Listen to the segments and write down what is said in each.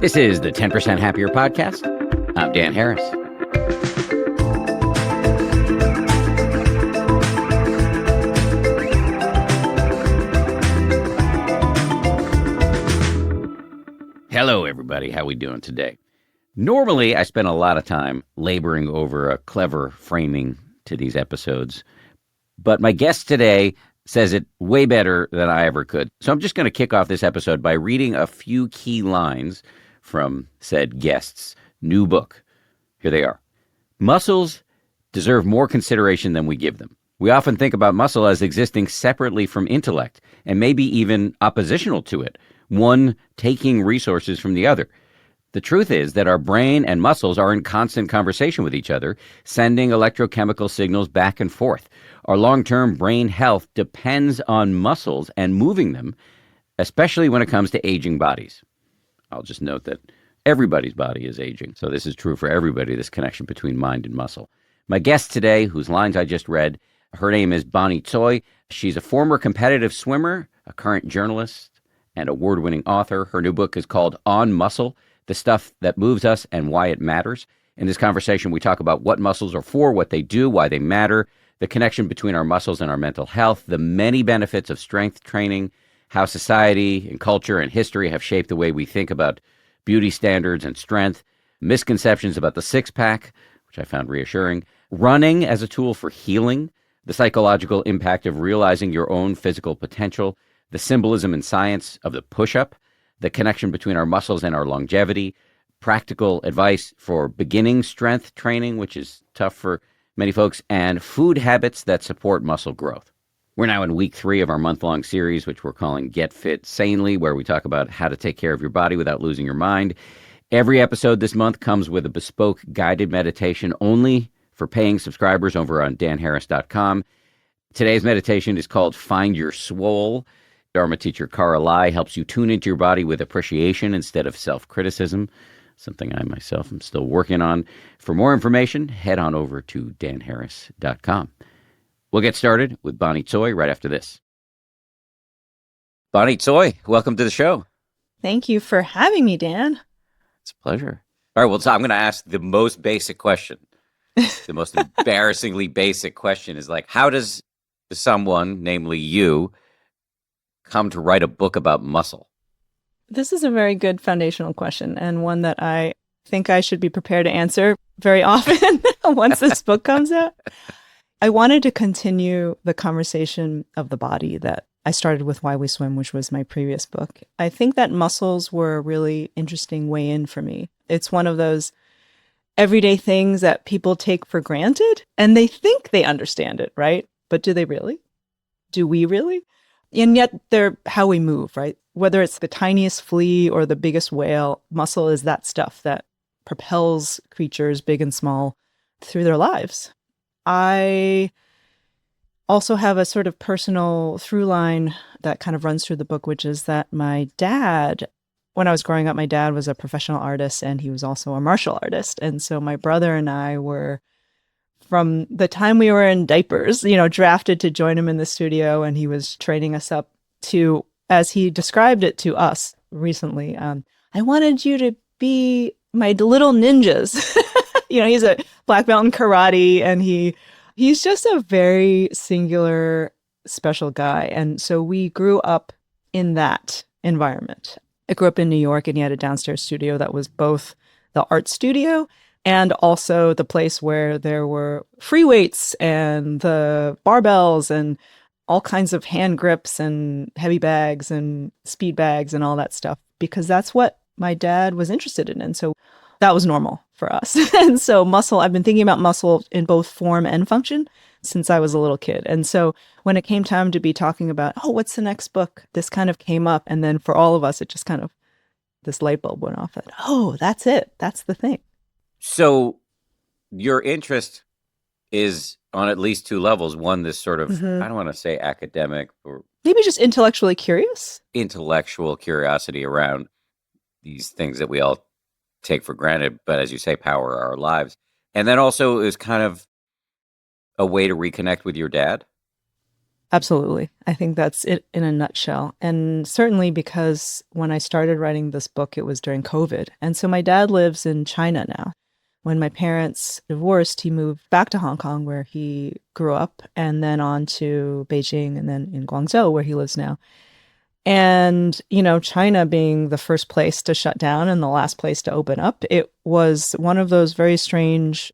This is the 10% Happier Podcast. I'm Dan Harris. Hello, everybody. How we doing today? Normally, I spend a lot of time laboring over a clever framing to these episodes, but my guest today says it way better than I ever could. So I'm just going to kick off this episode by reading a few key lines from said guest's new book. Here they are. Muscles deserve more consideration than we give them. We often think about muscle as existing separately from intellect and maybe even oppositional to it, one taking resources from the other. The truth is that our brain and muscles are in constant conversation with each other, sending electrochemical signals back and forth. Our long-term brain health depends on muscles and moving them, especially when it comes to aging bodies. I'll just note that everybody's body is aging, so this is true for everybody, this connection between mind and muscle. My guest today, whose lines I just read, her name is Bonnie Tsui. She's a former competitive swimmer, a current journalist, and award-winning author. Her new book is called On Muscle, The Stuff That Moves Us and Why It Matters. In this conversation, we talk about what muscles are for, what they do, why they matter, the connection between our muscles and our mental health, the many benefits of strength training, how society and culture and history have shaped the way we think about beauty standards and strength, misconceptions about the six-pack, which I found reassuring, running as a tool for healing, the psychological impact of realizing your own physical potential, the symbolism and science of the push-up, the connection between our muscles and our longevity, practical advice for beginning strength training, which is tough for many folks, and food habits that support muscle growth. We're now in week 3 of our month-long series, which we're calling Get Fit Sanely, where we talk about how to take care of your body without losing your mind. Every episode this month comes with a bespoke guided meditation only for paying subscribers over on danharris.com. Today's meditation is called Find Your Swole. Dharma teacher Cara Lai helps you tune into your body with appreciation instead of self-criticism, something I myself am still working on. For more information, head on over to danharris.com. We'll get started with Bonnie Tsui right after this. Bonnie Tsui, welcome to the show. Thank you for having me, Dan. It's a pleasure. All right, well, so I'm going to ask the most basic question. The most embarrassingly basic question is like, how does someone, namely you, come to write a book about muscle? This is a very good foundational question, and one that I think I should be prepared to answer very often once this book comes out. I wanted to continue the conversation of the body that I started with Why We Swim, which was my previous book. I think that muscles were a really interesting way in for me. It's one of those everyday things that people take for granted, and they think they understand it, right? But do they really? Do we really? And yet they're how we move, right? Whether it's the tiniest flea or the biggest whale, muscle is that stuff that propels creatures, big and small, through their lives. I also have a sort of personal through line that kind of runs through the book, which is that my dad, when I was growing up, my dad was a professional artist and he was also a martial artist. And so my brother and I were, from the time we were in diapers, drafted to join him in the studio, and he was training us up to, as he described it to us recently, I wanted you to be my little ninjas. He's a black belt in karate, and he's just a very singular, special guy. And so we grew up in that environment. I grew up in New York, and he had a downstairs studio that was both the art studio and also the place where there were free weights and the barbells and all kinds of hand grips and heavy bags and speed bags and all that stuff, because that's what my dad was interested in. And so that was normal for us. And so muscle, I've been thinking about muscle in both form and function since I was a little kid. And so when it came time to be talking about, what's the next book? This kind of came up. And then for all of us, it just kind of, this light bulb went off that, that's it. That's the thing. So your interest is on at least 2 levels. One, this sort of, I don't want to say academic, or maybe just intellectually curious. Intellectual curiosity around these things that we all take for granted, but as you say, power our lives. And then also is kind of a way to reconnect with your dad. Absolutely. I think that's it in a nutshell. And certainly because when I started writing this book, it was during COVID. And so my dad lives in China now. When my parents divorced, he moved back to Hong Kong, where he grew up, and then on to Beijing and then in Guangzhou, where he lives now. And, China being the first place to shut down and the last place to open up, it was one of those very strange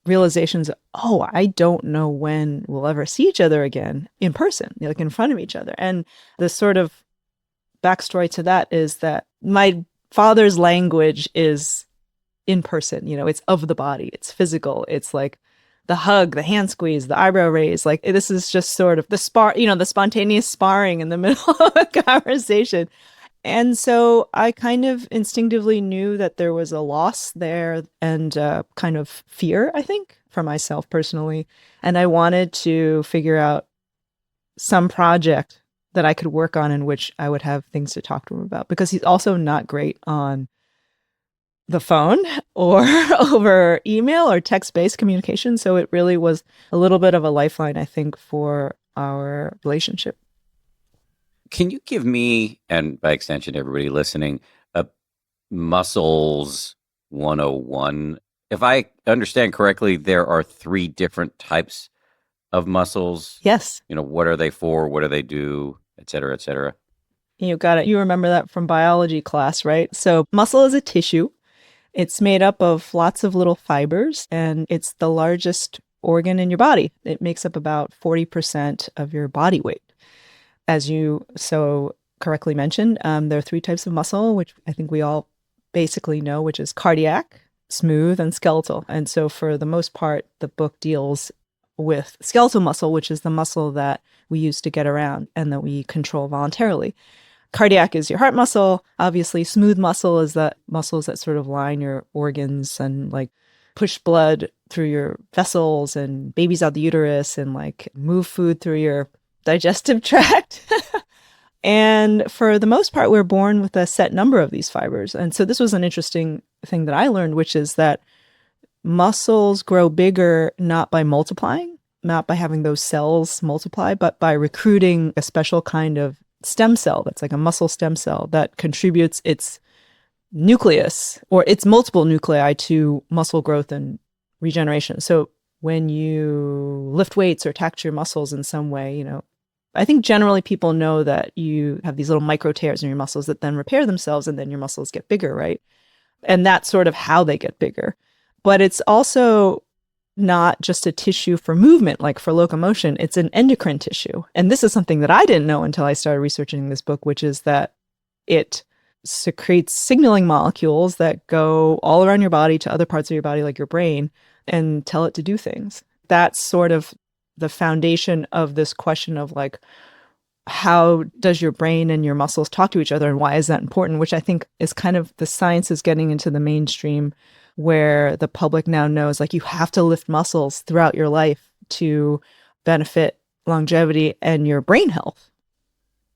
realizations. Oh, I don't know when we'll ever see each other again in person, like in front of each other. And the sort of backstory to that is that my father's language is in person, it's of the body, it's physical, it's like the hug, the hand squeeze, the eyebrow raise. Like this is just sort of the spontaneous sparring in the middle of a conversation. And so I kind of instinctively knew that there was a loss there and kind of fear, I think, for myself personally. And I wanted to figure out some project that I could work on in which I would have things to talk to him about, because he's also not great on the phone or over email or text-based communication. So it really was a little bit of a lifeline, I think, for our relationship. Can you give me, and by extension, everybody listening, a muscles 101? If I understand correctly, there are 3 different types of muscles. Yes. What are they for? What do they do? Et cetera, et cetera. You got it. You remember that from biology class, right? So muscle is a tissue. It's made up of lots of little fibers, and it's the largest organ in your body. It makes up about 40% of your body weight. As you so correctly mentioned, there are 3 types of muscle, which I think we all basically know, which is cardiac, smooth, and skeletal. And so for the most part, the book deals with skeletal muscle, which is the muscle that we use to get around and that we control voluntarily. Cardiac is your heart muscle. Obviously, smooth muscle is the muscles that sort of line your organs and like push blood through your vessels and babies out the uterus and like move food through your digestive tract. And for the most part, we're born with a set number of these fibers. And so this was an interesting thing that I learned, which is that muscles grow bigger not by multiplying, not by having those cells multiply, but by recruiting a special kind of stem cell that's like a muscle stem cell that contributes its nucleus or its multiple nuclei to muscle growth and regeneration. So when you lift weights or tax your muscles in some way, I think generally people know that you have these little micro tears in your muscles that then repair themselves and then your muscles get bigger, right? And that's sort of how they get bigger. But it's also not just a tissue for movement, like for locomotion, it's an endocrine tissue. And this is something that I didn't know until I started researching this book, which is that it secretes signaling molecules that go all around your body to other parts of your body, like your brain, and tell it to do things. That's sort of the foundation of this question of like, how does your brain and your muscles talk to each other and why is that important? Which I think is kind of the science is getting into the mainstream where the public now knows like you have to lift muscles throughout your life to benefit longevity and your brain health.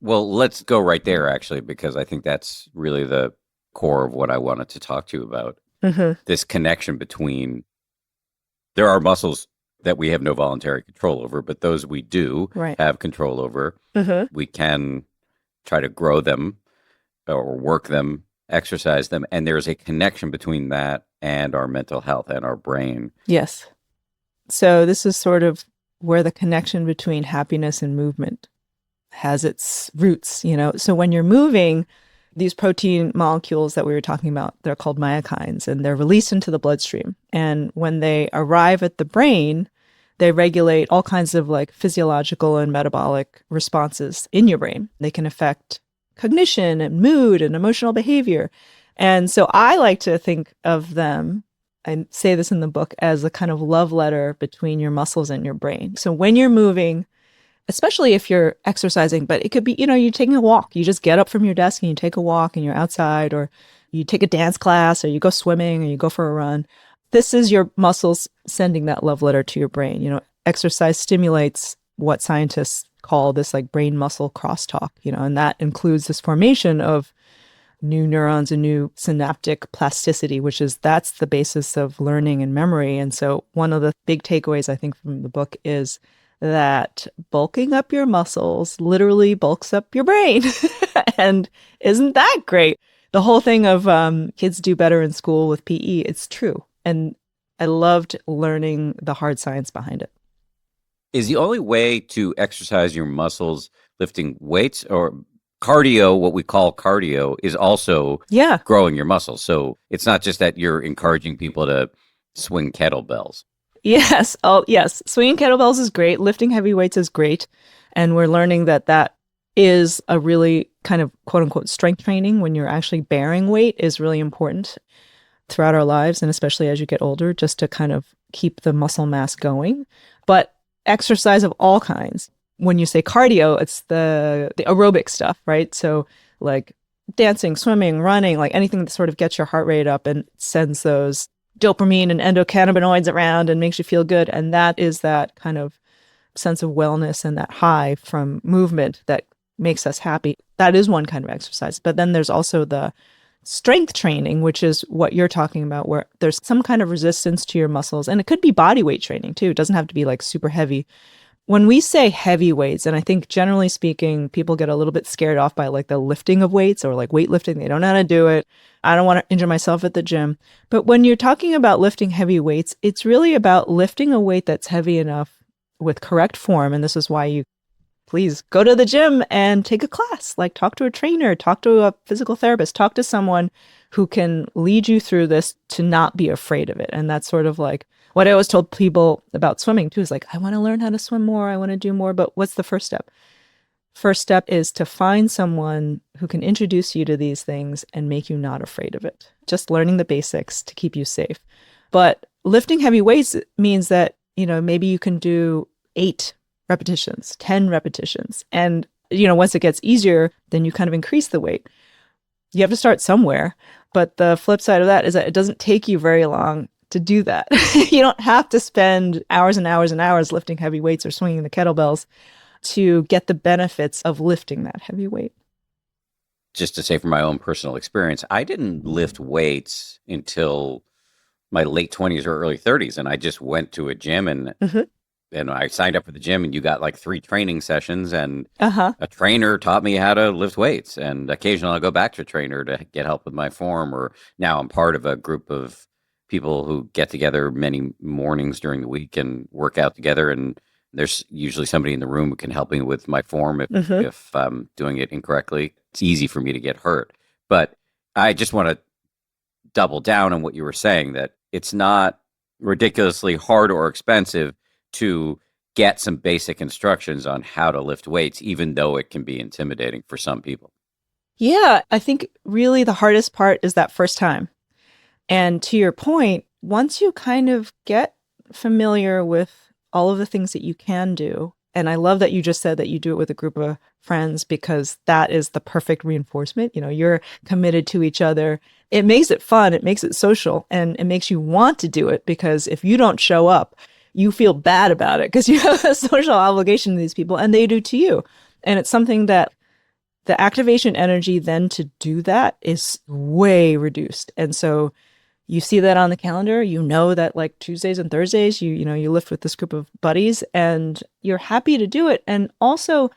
Well, let's go right there, actually, because I think that's really the core of what I wanted to talk to you about. Mm-hmm. This connection between, there are muscles that we have no voluntary control over, but those we do have control over. Mm-hmm. We can try to grow them or work them, exercise them, and there's a connection between that and our mental health and our brain. Yes. So this is sort of where the connection between happiness and movement has its roots, So when you're moving, these protein molecules that we were talking about, they're called myokines, and they're released into the bloodstream. And when they arrive at the brain, they regulate all kinds of like physiological and metabolic responses in your brain. They can affect cognition and mood and emotional behavior. And so I like to think of them, I say this in the book, as a kind of love letter between your muscles and your brain. So when you're moving, especially if you're exercising, but it could be, you're taking a walk. You just get up from your desk and you take a walk and you're outside, or you take a dance class, or you go swimming, or you go for a run. This is your muscles sending that love letter to your brain. Exercise stimulates what scientists call this like brain muscle crosstalk, and that includes this formation of new neurons and new synaptic plasticity, that's the basis of learning and memory. And so one of the big takeaways I think from the book is that bulking up your muscles literally bulks up your brain. And isn't that great? The whole thing of kids do better in school with PE, it's true. And I loved learning the hard science behind it. Is the only way to exercise your muscles lifting weights, or cardio, what we call cardio, is also Yeah. growing your muscles? So it's not just that you're encouraging people to swing kettlebells. Yes. Oh, yes. Swinging kettlebells is great. Lifting heavy weights is great. And we're learning that that is a really kind of quote unquote strength training when you're actually bearing weight is really important throughout our lives. And especially as you get older, just to kind of keep the muscle mass going. But exercise of all kinds. When you say cardio, it's the aerobic stuff, right? So like dancing, swimming, running, like anything that sort of gets your heart rate up and sends those dopamine and endocannabinoids around and makes you feel good. And that is that kind of sense of wellness and that high from movement that makes us happy. That is one kind of exercise. But then there's also the strength training, which is what you're talking about, where there's some kind of resistance to your muscles. And it could be body weight training too. It doesn't have to be like super heavy. When we say heavy weights, and I think generally speaking, people get a little bit scared off by like the lifting of weights or like weightlifting. They don't know how to do it. I don't want to injure myself at the gym. But when you're talking about lifting heavy weights, it's really about lifting a weight that's heavy enough with correct form. And this is why you please go to the gym and take a class, like talk to a trainer, talk to a physical therapist, talk to someone who can lead you through this to not be afraid of it. And that's sort of like what I always told people about swimming too, is like, I want to learn how to swim more. I want to do more. But what's the first step? First step is to find someone who can introduce you to these things and make you not afraid of it. Just learning the basics to keep you safe. But lifting heavy weights means that, maybe you can do 8 repetitions, 10 repetitions. And, once it gets easier, then you kind of increase the weight. You have to start somewhere. But the flip side of that is that it doesn't take you very long to do that. You don't have to spend hours and hours and hours lifting heavy weights or swinging the kettlebells to get the benefits of lifting that heavy weight. Just to say from my own personal experience, I didn't lift weights until my late 20s or early 30s. And I just went to a gym and I signed up for the gym, and you got like 3 training sessions, and a trainer taught me how to lift weights. And occasionally I'll go back to a trainer to get help with my form. Or now I'm part of a group of people who get together many mornings during the week and work out together. And there's usually somebody in the room who can help me with my form if I'm doing it incorrectly. It's easy for me to get hurt. But I just want to double down on what you were saying, that it's not ridiculously hard or expensive to get some basic instructions on how to lift weights, even though it can be intimidating for some people. Yeah, I think really the hardest part is that first time. And to your point, once you kind of get familiar with all of the things that you can do, and I love that you just said that you do it with a group of friends, because that is the perfect reinforcement. You're committed to each other. It makes it fun. It makes it social, and it makes you want to do it, because if you don't show up, you feel bad about it because you have a social obligation to these people and they do to you. And it's something that the activation energy then to do that is way reduced. And so you see that on the calendar, that like Tuesdays and Thursdays, you lift with this group of buddies and you're happy to do it. And also,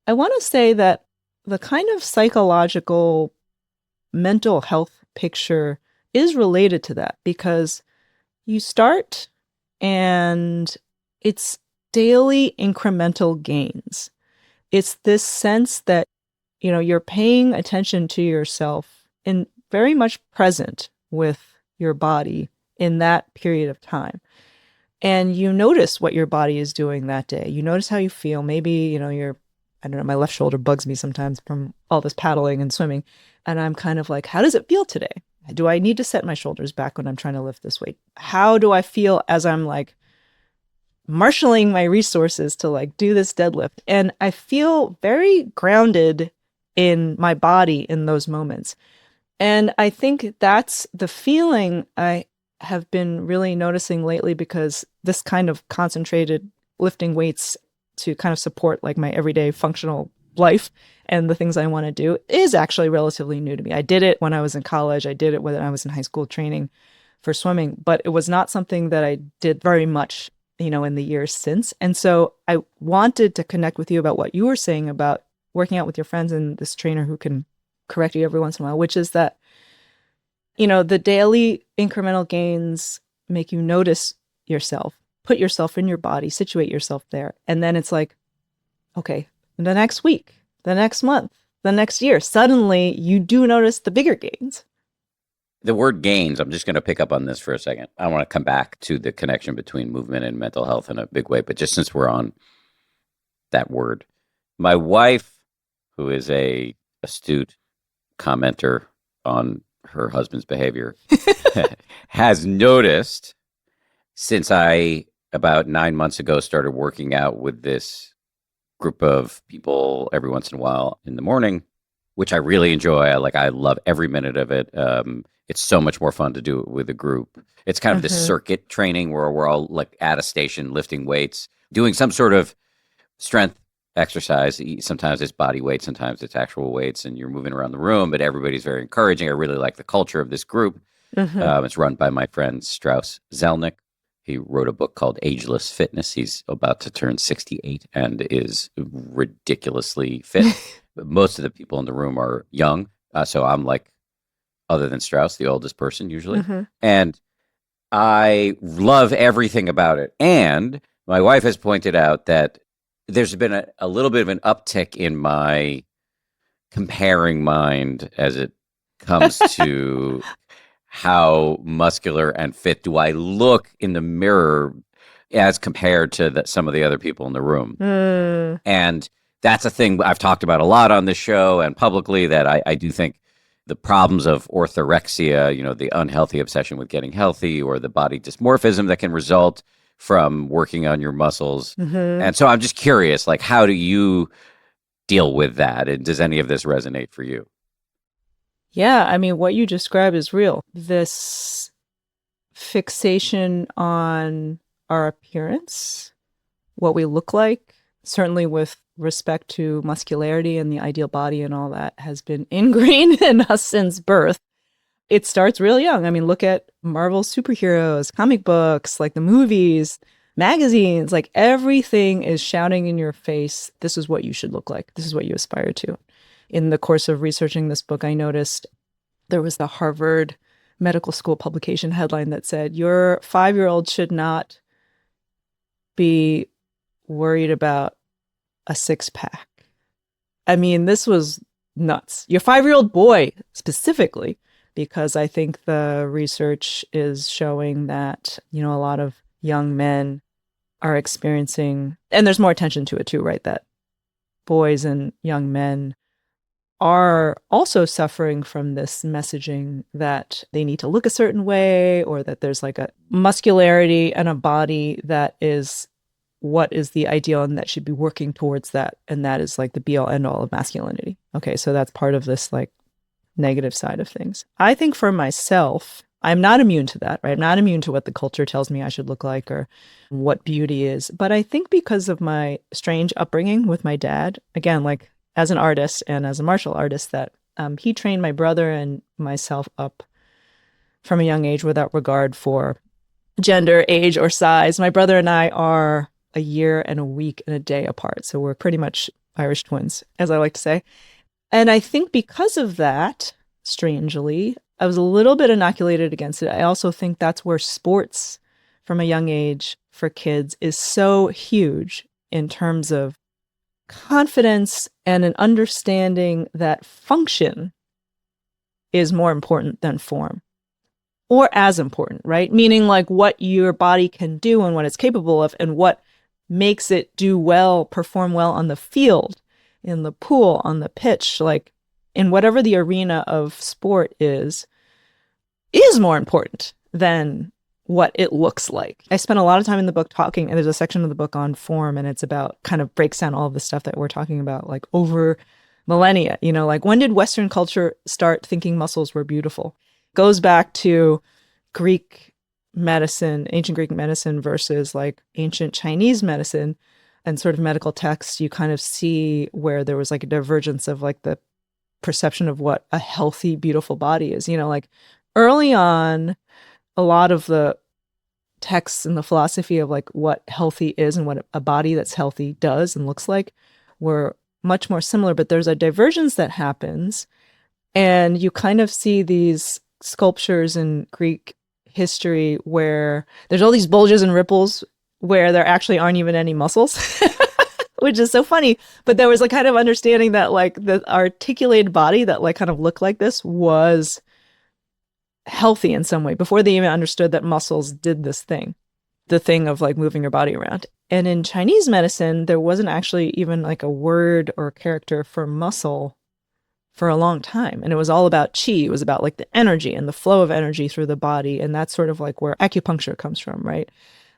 I want to say that the kind of psychological mental health picture is related to that, because you start and it's daily incremental gains. It's this sense that, you're paying attention to yourself and very much present with your body in that period of time. And you notice what your body is doing that day. You notice how you feel. Maybe, I don't know, my left shoulder bugs me sometimes from all this paddling and swimming. And I'm kind of like, how does it feel today? Do I need to set my shoulders back when I'm trying to lift this weight? How do I feel as I'm like marshaling my resources to like do this deadlift? And I feel very grounded in my body in those moments. And I think that's the feeling I have been really noticing lately, because this kind of concentrated lifting weights to kind of support like my everyday functional life and the things I want to do is actually relatively new to me. I did it when I was in college. I did it when I was in high school training for swimming, but it was not something that I did very much in the years since. And so I wanted to connect with you about what you were saying about working out with your friends and this trainer who can correct you every once in a while, which is that, the daily incremental gains make you notice yourself, put yourself in your body, situate yourself there. And then it's like, okay, the next week, the next month, the next year, suddenly you do notice the bigger gains. The word gains, I'm just going to pick up on this for a second. I want to come back to the connection between movement and mental health in a big way. But just since we're on that word, my wife, who is a astute commenter on her husband's behavior, has noticed since I, about 9 months ago, started working out with this group of people every once in a while in the morning, which I really enjoy. I love every minute of it. It's so much more fun to do it with a group. It's kind of this circuit training where we're all like at a station lifting weights, doing some sort of strength exercise. Sometimes it's body weight, sometimes it's actual weights, and you're moving around the room, but everybody's very encouraging. I really like the culture of this group. It's run by my friend Strauss Zelnick. He wrote a book called Ageless Fitness. He's about to turn 68 and is ridiculously fit. Most of the people in the room are young. So I'm like, other than Strauss, the oldest person usually. And I love everything about it. And my wife has pointed out that there's been a little bit of an uptick in my comparing mind as it comes to how muscular and fit do I look in the mirror as compared to some of the other people in the room. And that's a thing I've talked about a lot on this show and publicly, that I do think the problems of orthorexia, the unhealthy obsession with getting healthy, or the body dysmorphism that can result from working on your muscles. And so I'm just curious, like, how do you deal with that? And does any of this resonate for you? Yeah, I mean, what you describe is real. This fixation on our appearance, what we look like, certainly with respect to muscularity and the ideal body and all that, has been ingrained in us since birth. It starts real young. I mean, look at Marvel superheroes, comic books, like the movies, magazines, like everything is shouting in your face, this is what you should look like. This is what you aspire to. In the course of researching this book, I noticed there was the Harvard Medical School publication headline that said, your 5-year-old should not be worried about a six-pack. I mean, this was nuts. Your 5-year-old boy specifically, because I think the research is showing that, a lot of young men are experiencing, and there's more attention to it too, right? That boys and young men are also suffering from this messaging that they need to look a certain way, or that there's like a muscularity and a body that is what is the ideal and that should be working towards that. And that is like the be all end all of masculinity. Okay, so that's part of this like negative side of things. I think for myself, I'm not immune to that, right? I'm not immune to what the culture tells me I should look like or what beauty is. But I think because of my strange upbringing with my dad, again, like as an artist and as a martial artist, that he trained my brother and myself up from a young age without regard for gender, age, or size. My brother and I are a year and a week and a day apart. So we're pretty much Irish twins, as I like to say. And I think because of that, strangely, I was a little bit inoculated against it. I also think that's where sports from a young age for kids is so huge in terms of confidence and an understanding that function is more important than form, or as important, right? Meaning like what your body can do and what it's capable of and what makes it do well, perform well on the field, in the pool, on the pitch, like in whatever the arena of sport is more important than what it looks like. I spent a lot of time in the book talking, and there's a section of the book on form, and it's about kind of breaks down all of the stuff that we're talking about, like over millennia, like when did Western culture start thinking muscles were beautiful? Goes back to Greek medicine, ancient Greek medicine versus like ancient Chinese medicine and sort of medical texts. You kind of see where there was like a divergence of like the perception of what a healthy, beautiful body is, like early on, a lot of the texts and the philosophy of like what healthy is and what a body that's healthy does and looks like were much more similar, but there's a divergence that happens. And you kind of see these sculptures in Greek history where there's all these bulges and ripples where there actually aren't even any muscles, which is so funny. But there was a kind of understanding that like the articulated body that like kind of looked like this was healthy in some way before they even understood that muscles did this thing, the thing of like moving your body around. And in Chinese medicine, there wasn't actually even like a word or a character for muscle for a long time. And it was all about qi. It was about like the energy and the flow of energy through the body. And that's sort of like where acupuncture comes from, right?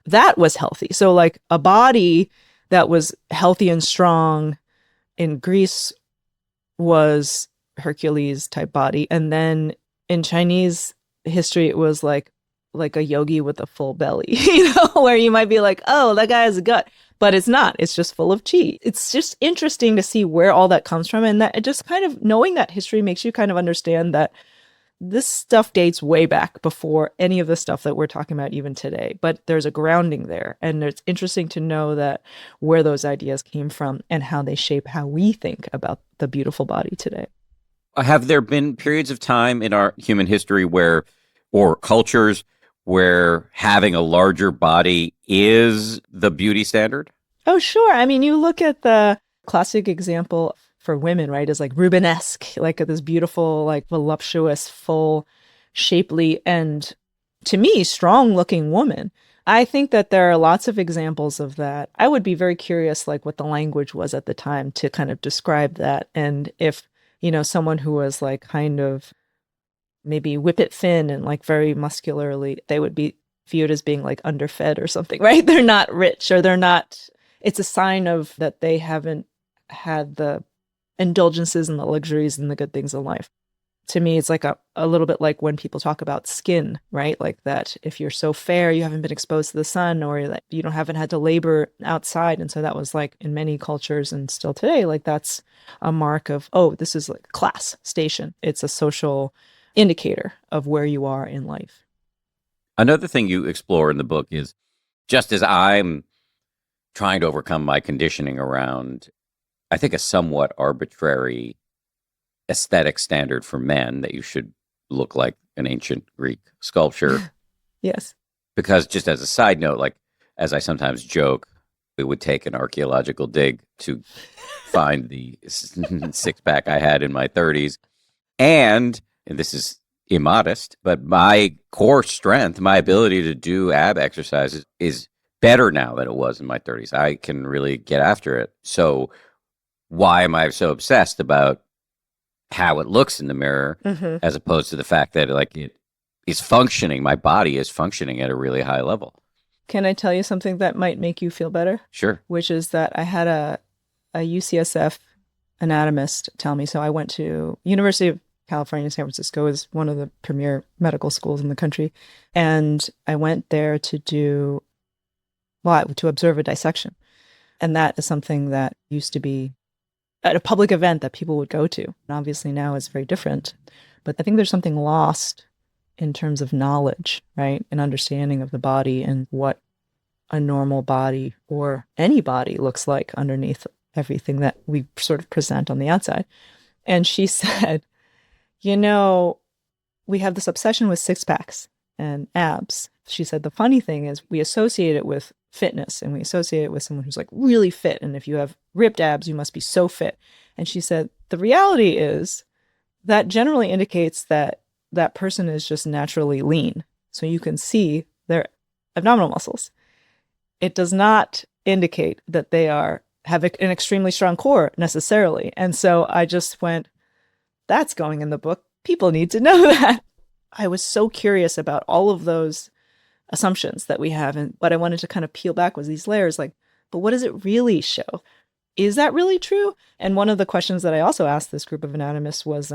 That was healthy. So like a body that was healthy and strong in Greece was Hercules type body. And then in Chinese history, it was like a yogi with a full belly, where you might be like, oh, that guy has a gut. But it's not. It's just full of chi. It's just interesting to see where all that comes from. And that it just kind of knowing that history makes you kind of understand that this stuff dates way back before any of the stuff that we're talking about even today. But there's a grounding there. And it's interesting to know that where those ideas came from and how they shape how we think about the beautiful body today. Have there been periods of time in our human history where, or cultures, where having a larger body is the beauty standard? Oh, sure. I mean, you look at the classic example for women, right, is like Rubenesque, like this beautiful, like voluptuous, full, shapely, and to me, strong looking woman. I think that there are lots of examples of that. I would be very curious, like what the language was at the time to kind of describe that. And if, someone who was like kind of maybe whippet thin and like very muscularly, they would be viewed as being like underfed or something, right? They're not rich or it's a sign of that they haven't had the indulgences and the luxuries and the good things in life. To me, it's like a little bit like when people talk about skin, right? Like that if you're so fair, you haven't been exposed to the sun or that you haven't had to labor outside. And so that was like in many cultures and still today, like that's a mark of, oh, this is like class station. It's a social indicator of where you are in life. Another thing you explore in the book is just as I'm trying to overcome my conditioning around, I think, a somewhat arbitrary aesthetic standard for men that you should look like an ancient Greek sculpture. Yes. Because just as a side note, like, as I sometimes joke, it would take an archaeological dig to find the six pack I had in my 30s. And this is immodest, but my core strength, my ability to do ab exercises is better now than it was in my 30s. I can really get after it. So why am I so obsessed about how it looks in the mirror as opposed to the fact that like it is functioning, my body is functioning at a really high level? Can I tell you something that might make you feel better? Sure. Which is that I had a UCSF anatomist tell me. So I went to University of California, San Francisco is one of the premier medical schools in the country. And I went there to observe a dissection. And that is something that used to be at a public event that people would go to. And obviously now it's very different. But I think there's something lost in terms of knowledge, right? And understanding of the body and what a normal body or any body looks like underneath everything that we sort of present on the outside. And she said, we have this obsession with six packs and abs. She said, the funny thing is we associate it with fitness and we associate it with someone who's like really fit. And if you have ripped abs, you must be so fit. And she said, the reality is that generally indicates that that person is just naturally lean. So you can see their abdominal muscles. It does not indicate that they have an extremely strong core necessarily. And so I just went, that's going in the book. People need to know that. I was so curious about all of those assumptions that we have. And what I wanted to kind of peel back was these layers like, but what does it really show? Is that really true? And one of the questions that I also asked this group of anatomists was,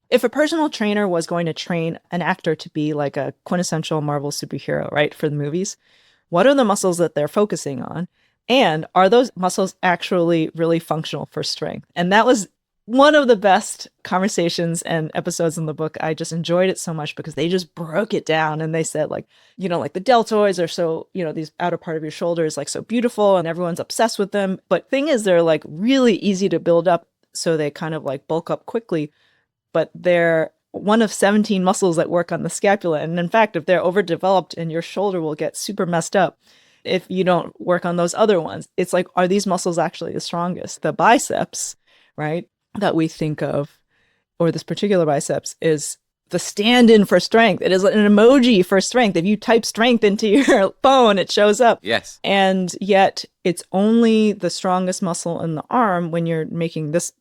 if a personal trainer was going to train an actor to be like a quintessential Marvel superhero, right, for the movies, what are the muscles that they're focusing on? And are those muscles actually really functional for strength? And that was one of the best conversations and episodes in the book. I just enjoyed it so much because they just broke it down and they said like, like the deltoids are so, these outer part of your shoulder is like so beautiful and everyone's obsessed with them. But thing is, they're like really easy to build up. So they kind of like bulk up quickly, but they're one of 17 muscles that work on the scapula. And in fact, if they're overdeveloped and your shoulder will get super messed up if you don't work on those other ones. It's like, are these muscles actually the strongest? The biceps, right, that we think of, or this particular biceps, is the stand-in for strength. It is an emoji for strength. If you type strength into your phone, it shows up. Yes. And yet it's only the strongest muscle in the arm when you're making this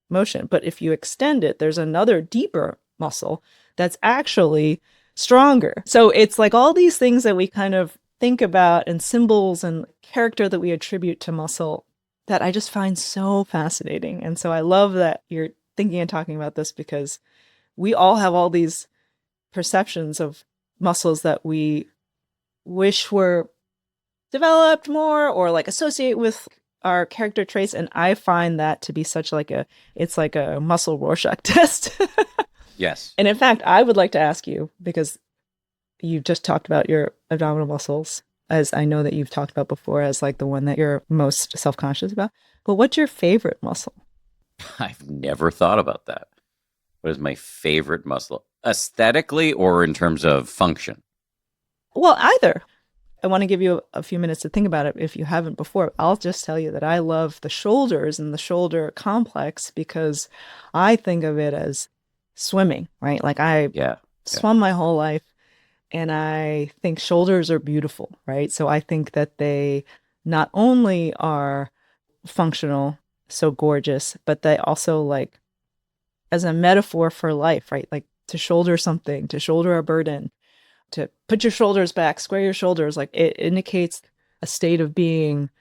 motion. But if you extend it, there's another deeper muscle that's actually stronger. So it's like all these things that we kind of think about and symbols and character that we attribute to muscle that I just find so fascinating. And so I love that you're thinking and talking about this because we all have all these perceptions of muscles that we wish were developed more or like associate with our character traits. And I find that to be such like it's like a muscle Rorschach test. Yes. And in fact, I would like to ask you, because you just talked about your abdominal muscles, as I know that you've talked about before as like the one that you're most self-conscious about. But what's your favorite muscle? I've never thought about that. What is my favorite muscle? Aesthetically or in terms of function? Well, either. I want to give you a few minutes to think about it if you haven't before. I'll just tell you that I love the shoulders and the shoulder complex because I think of it as swimming, right? Like I swum my whole life. And I think shoulders are beautiful, right? So I think that they not only are functional, so gorgeous, but they also like as a metaphor for life, right? Like to shoulder something, to shoulder a burden, to put your shoulders back, square your shoulders, like it indicates a state of being.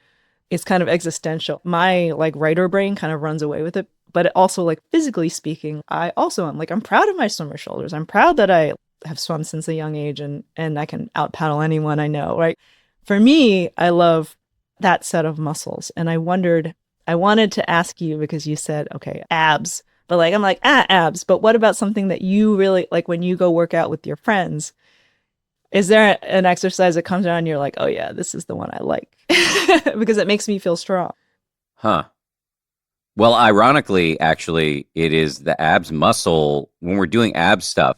It's kind of existential. My like writer brain kind of runs away with it, but it also like physically speaking, I also am like, I'm proud of my swimmer shoulders. I'm proud that I have swum since a young age and I can out paddle anyone I know, right? For me, I love that set of muscles. And I wanted to ask you because you said, okay, abs, but like, I'm like, abs, but what about something that you really like when you go work out with your friends? Is there an exercise that comes around and you're like, oh yeah, this is the one I like because it makes me feel strong? Huh. Well, ironically, actually, it is the abs muscle when we're doing ab stuff.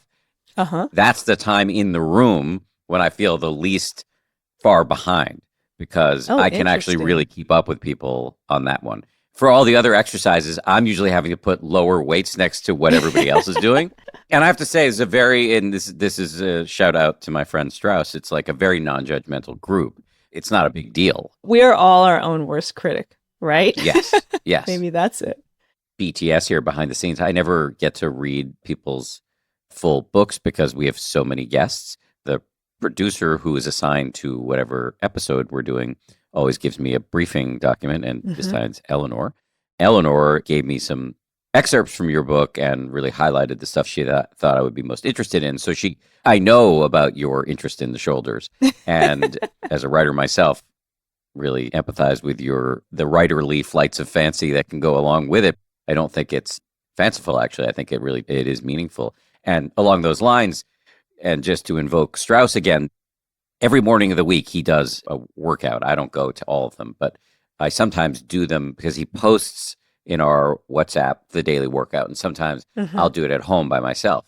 That's the time in the room when I feel the least far behind because I can actually really keep up with people on that one. For all the other exercises, I'm usually having to put lower weights next to what everybody else is doing. And I have to say, it's this is a shout out to my friend Strauss. It's like a very non-judgmental group. It's not a big deal. We're all our own worst critic, right? Yes. Yes. Maybe that's it. BTS here behind the scenes. I never get to read people's full books because we have so many guests. The producer who is assigned to whatever episode we're doing always gives me a briefing document, and this time it's Eleanor. Eleanor gave me some excerpts from your book and really highlighted the stuff she thought I would be most interested in. So I know about your interest in the shoulders, and as a writer myself, really empathize with the writerly flights of fancy that can go along with it. I don't think it's fanciful, actually. I think it is meaningful. And along those lines, and just to invoke Strauss again, every morning of the week he does a workout. I don't go to all of them, but I sometimes do them because he posts in our WhatsApp the daily workout, and sometimes I'll do it at home by myself.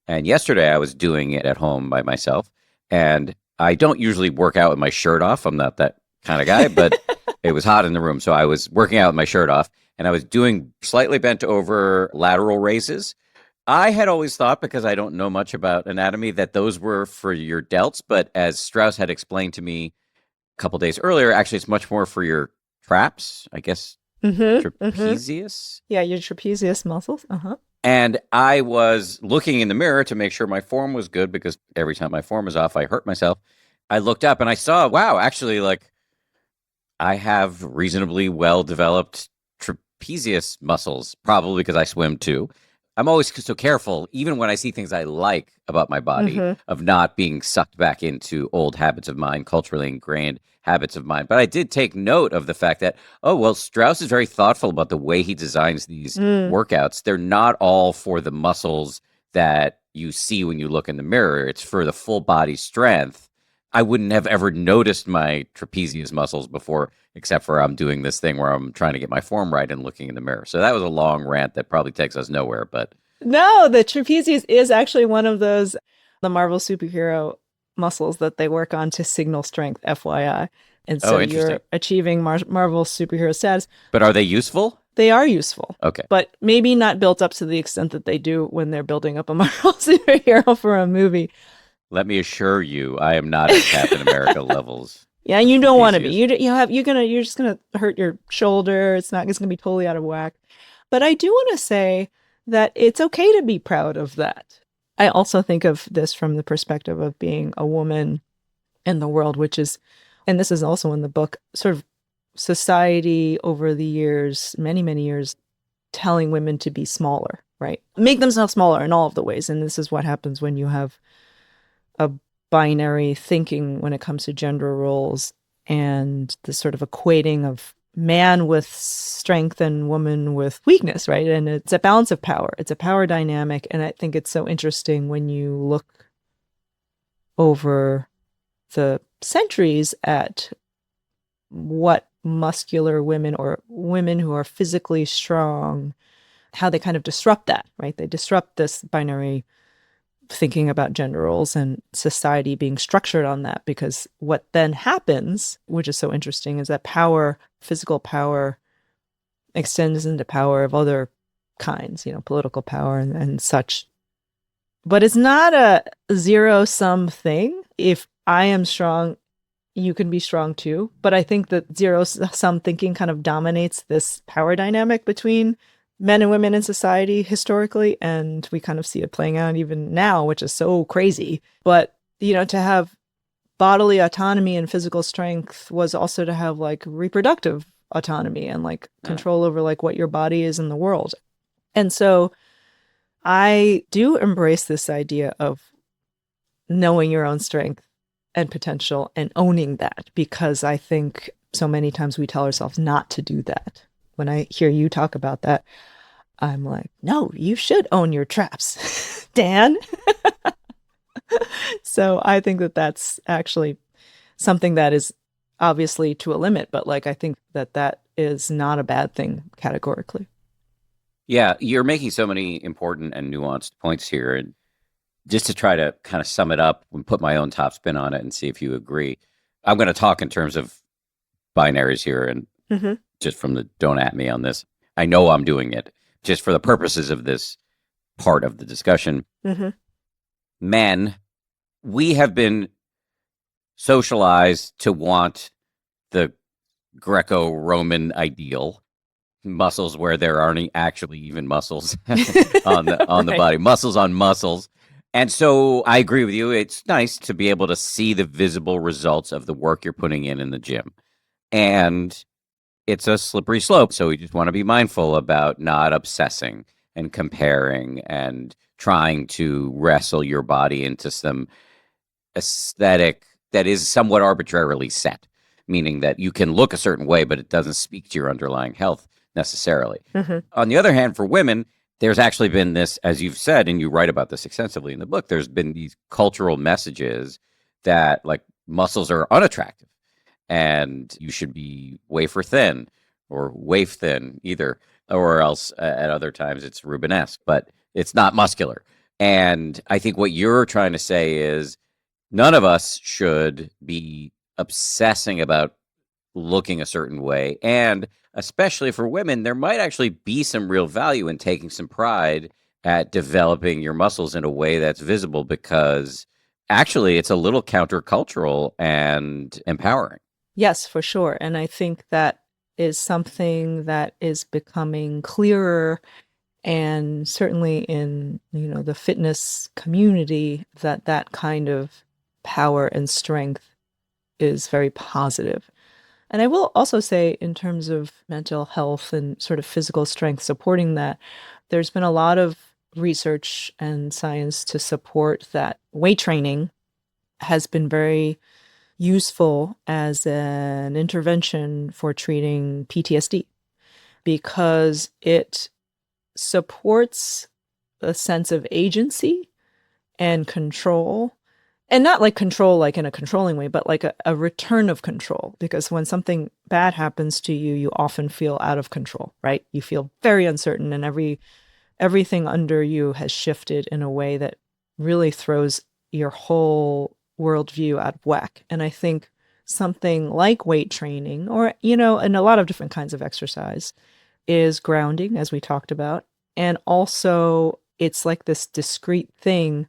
And yesterday I was doing it at home by myself, and I don't usually work out with my shirt off. I'm not that kind of guy, but it was hot in the room, so I was working out with my shirt off, and I was doing slightly bent over lateral raises. I had always thought, because I don't know much about anatomy, that those were for your delts. But as Strauss had explained to me a couple days earlier, actually, it's much more for your traps, I guess, trapezius. Yeah, your trapezius muscles. And I was looking in the mirror to make sure my form was good because every time my form was off, I hurt myself. I looked up and I saw, wow, actually, like I have reasonably well-developed trapezius muscles, probably because I swim too. I'm always so careful, even when I see things I like about my body, of not being sucked back into old habits of mine, culturally ingrained habits of mine. But I did take note of the fact that, oh, well, Strauss is very thoughtful about the way he designs these Mm. workouts. They're not all for the muscles that you see when you look in the mirror, it's for the full body strength. I wouldn't have ever noticed my trapezius muscles before, except for I'm doing this thing where I'm trying to get my form right and looking in the mirror. So that was a long rant that probably takes us nowhere. But No, the trapezius is actually one of those, the Marvel superhero muscles that they work on to signal strength, FYI. And so oh, interesting. you're achieving Marvel superhero status. But are they useful? They are useful, Okay. but maybe not built up to the extent that they do when they're building up a Marvel superhero for a movie. Let me assure you, I am not at Captain America levels. Yeah, you don't want to be. Trapezius. You're just gonna hurt your shoulder. It's gonna be totally out of whack. But I do want to say that it's okay to be proud of that. I also think of this from the perspective of being a woman in the world, which is, and this is also in the book, sort of society over the years, many, many years, telling women to be smaller, right? Make themselves smaller in all of the ways. And this is what happens when you have a binary thinking when it comes to gender roles and the sort of equating of man with strength and woman with weakness, right? And it's a balance of power. It's a power dynamic. And I think it's so interesting when you look over the centuries at what muscular women or women who are physically strong, how they kind of disrupt that, right? They disrupt this binary thinking about gender roles and society being structured on that, because what then happens, which is so interesting, is that power, physical power, extends into power of other kinds, political power and such. But it's not a zero-sum thing. If I am strong, you can be strong too. But I think that zero-sum thinking kind of dominates this power dynamic between men and women in society historically, and we kind of see it playing out even now, which is so crazy. But, to have bodily autonomy and physical strength was also to have like reproductive autonomy and like control over like what your body is in the world. And so I do embrace this idea of knowing your own strength and potential and owning that, because I think so many times we tell ourselves not to do that. When I hear you talk about that, I'm like, no, you should own your traps, Dan. So I think that that's actually something that is obviously to a limit, but like I think that that is not a bad thing categorically. Yeah, you're making so many important and nuanced points here. And just to try to kind of sum it up and put my own top spin on it and see if you agree, I'm going to talk in terms of binaries here and just from the don't at me on this. I know I'm doing it just for the purposes of this part of the discussion. Men, we have been socialized to want the Greco-Roman ideal, muscles where there aren't actually even muscles on the Right. body, muscles on muscles. And so I agree with you. It's nice to be able to see the visible results of the work you're putting in the gym. And it's a slippery slope. So we just want to be mindful about not obsessing and comparing and trying to wrestle your body into some aesthetic that is somewhat arbitrarily set, meaning that you can look a certain way, but it doesn't speak to your underlying health necessarily. On the other hand, for women, there's actually been this, as you've said, and you write about this extensively in the book, there's been these cultural messages that like muscles are unattractive and you should be wafer thin or waif thin either, or else at other times it's Rubenesque, but it's not muscular. And I think what you're trying to say is none of us should be obsessing about looking a certain way. And especially for women, there might actually be some real value in taking some pride at developing your muscles in a way that's visible, because actually it's a little countercultural and empowering. Yes, for sure. And I think that is something that is becoming clearer, and certainly in, the fitness community, that kind of power and strength is very positive. And I will also say, in terms of mental health and sort of physical strength supporting that, there's been a lot of research and science to support that weight training has been very useful as an intervention for treating PTSD because it supports a sense of agency and control. And not like control, like in a controlling way, but like a return of control. Because when something bad happens to you, you often feel out of control, right? You feel very uncertain, and everything under you has shifted in a way that really throws your whole worldview out of whack. And I think something like weight training, or, and a lot of different kinds of exercise, is grounding, as we talked about. And also, it's like this discrete thing,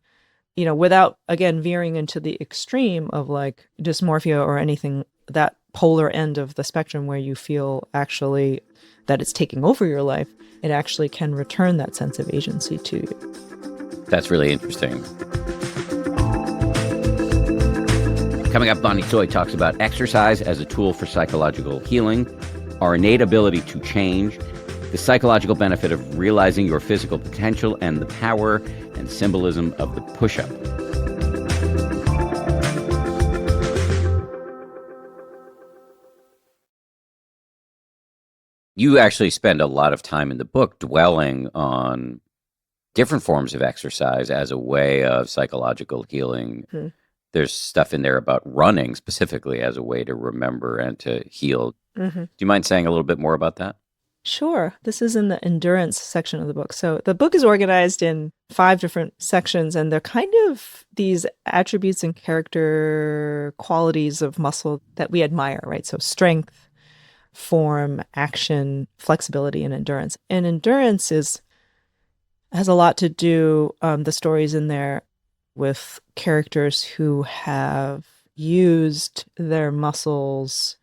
without, again, veering into the extreme of like dysmorphia or anything, that polar end of the spectrum where you feel actually that it's taking over your life. It actually can return that sense of agency to you. That's really interesting. Coming up, Bonnie Tsui talks about exercise as a tool for psychological healing, our innate ability to change, the psychological benefit of realizing your physical potential, and the power and symbolism of the push-up. You actually spend a lot of time in the book dwelling on different forms of exercise as a way of psychological healing. Mm-hmm. There's stuff in there about running specifically as a way to remember and to heal. Mm-hmm. Do you mind saying a little bit more about that? Sure. This is in the endurance section of the book. So the book is organized in 5 different sections, and they're kind of these attributes and character qualities of muscle that we admire, right? So strength, form, action, flexibility, and endurance. And endurance has a lot to do, the stories in there, with characters who have used their muscles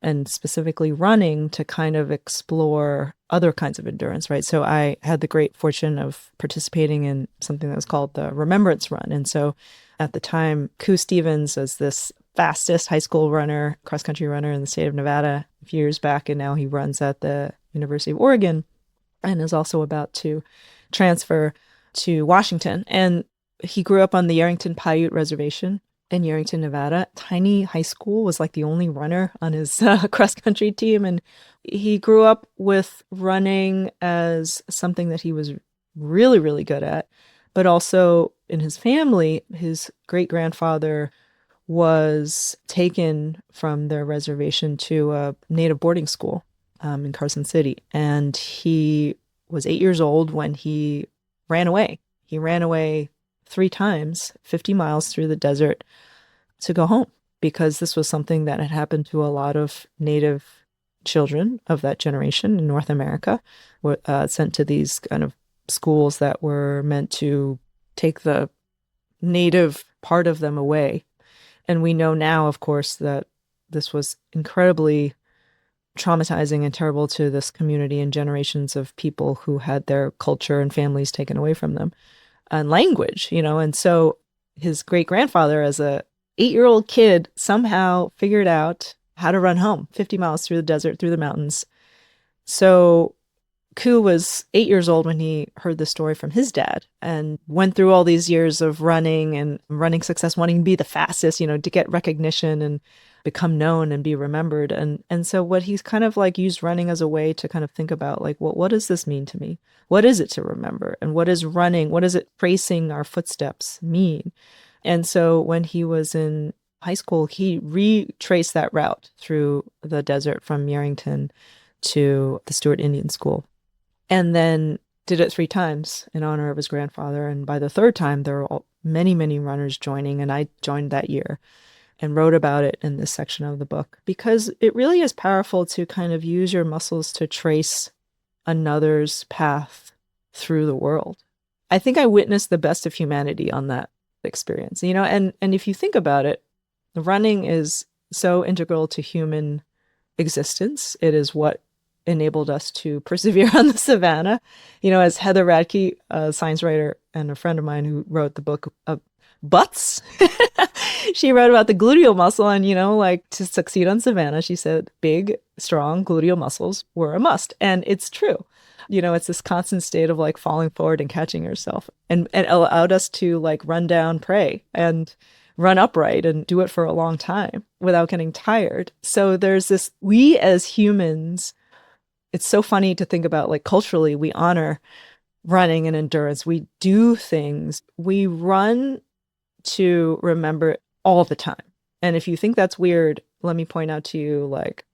and specifically running to kind of explore other kinds of endurance, right? So I had the great fortune of participating in something that was called the Remembrance Run. And so at the time, Ku Stevens was this fastest high school runner, cross-country runner in the state of Nevada a few years back, and now he runs at the University of Oregon and is also about to transfer to Washington. And he grew up on the Yerington Paiute Reservation in Yerington, Nevada. Tiny high school, was like the only runner on his cross-country team. And he grew up with running as something that he was really, really good at. But also in his family, his great-grandfather was taken from their reservation to a native boarding school in Carson City. And he was 8 years old when he ran away. He ran away 3 times, 50 miles through the desert to go home, because this was something that had happened to a lot of Native children of that generation in North America, were sent to these kind of schools that were meant to take the Native part of them away. And we know now, of course, that this was incredibly traumatizing and terrible to this community and generations of people who had their culture and families taken away from them. And language, and so his great-grandfather, as a 8-year-old kid, somehow figured out how to run home 50 miles through the desert, through the mountains. So Ku was 8 years old when he heard the story from his dad and went through all these years of running and running success, wanting to be the fastest, to get recognition and become known and be remembered. And so what he's kind of like used running as a way to kind of think about, like, well, what does this mean to me? What is it to remember? And what is running? What does it tracing our footsteps mean? And so when he was in high school, he retraced that route through the desert from Yerington to the Stewart Indian School, and then did it 3 times in honor of his grandfather. And by the 3rd time, there were many, many runners joining, and I joined that year and wrote about it in this section of the book, because it really is powerful to kind of use your muscles to trace another's path through the world. I think I witnessed the best of humanity on that experience, and if you think about it, running is so integral to human existence. It is what enabled us to persevere on the savannah. As Heather Radke, a science writer and a friend of mine who wrote the book Butts, she wrote about the gluteal muscle, and, like, to succeed on savannah, she said big, strong gluteal muscles were a must. And it's true. It's this constant state of like falling forward and catching yourself, and it allowed us to like run down prey. And run upright and do it for a long time without getting tired. So there's this, we as humans, it's so funny to think about, like, culturally, we honor running and endurance. We do things. We run to remember it all the time. And if you think that's weird, let me point out to you, like,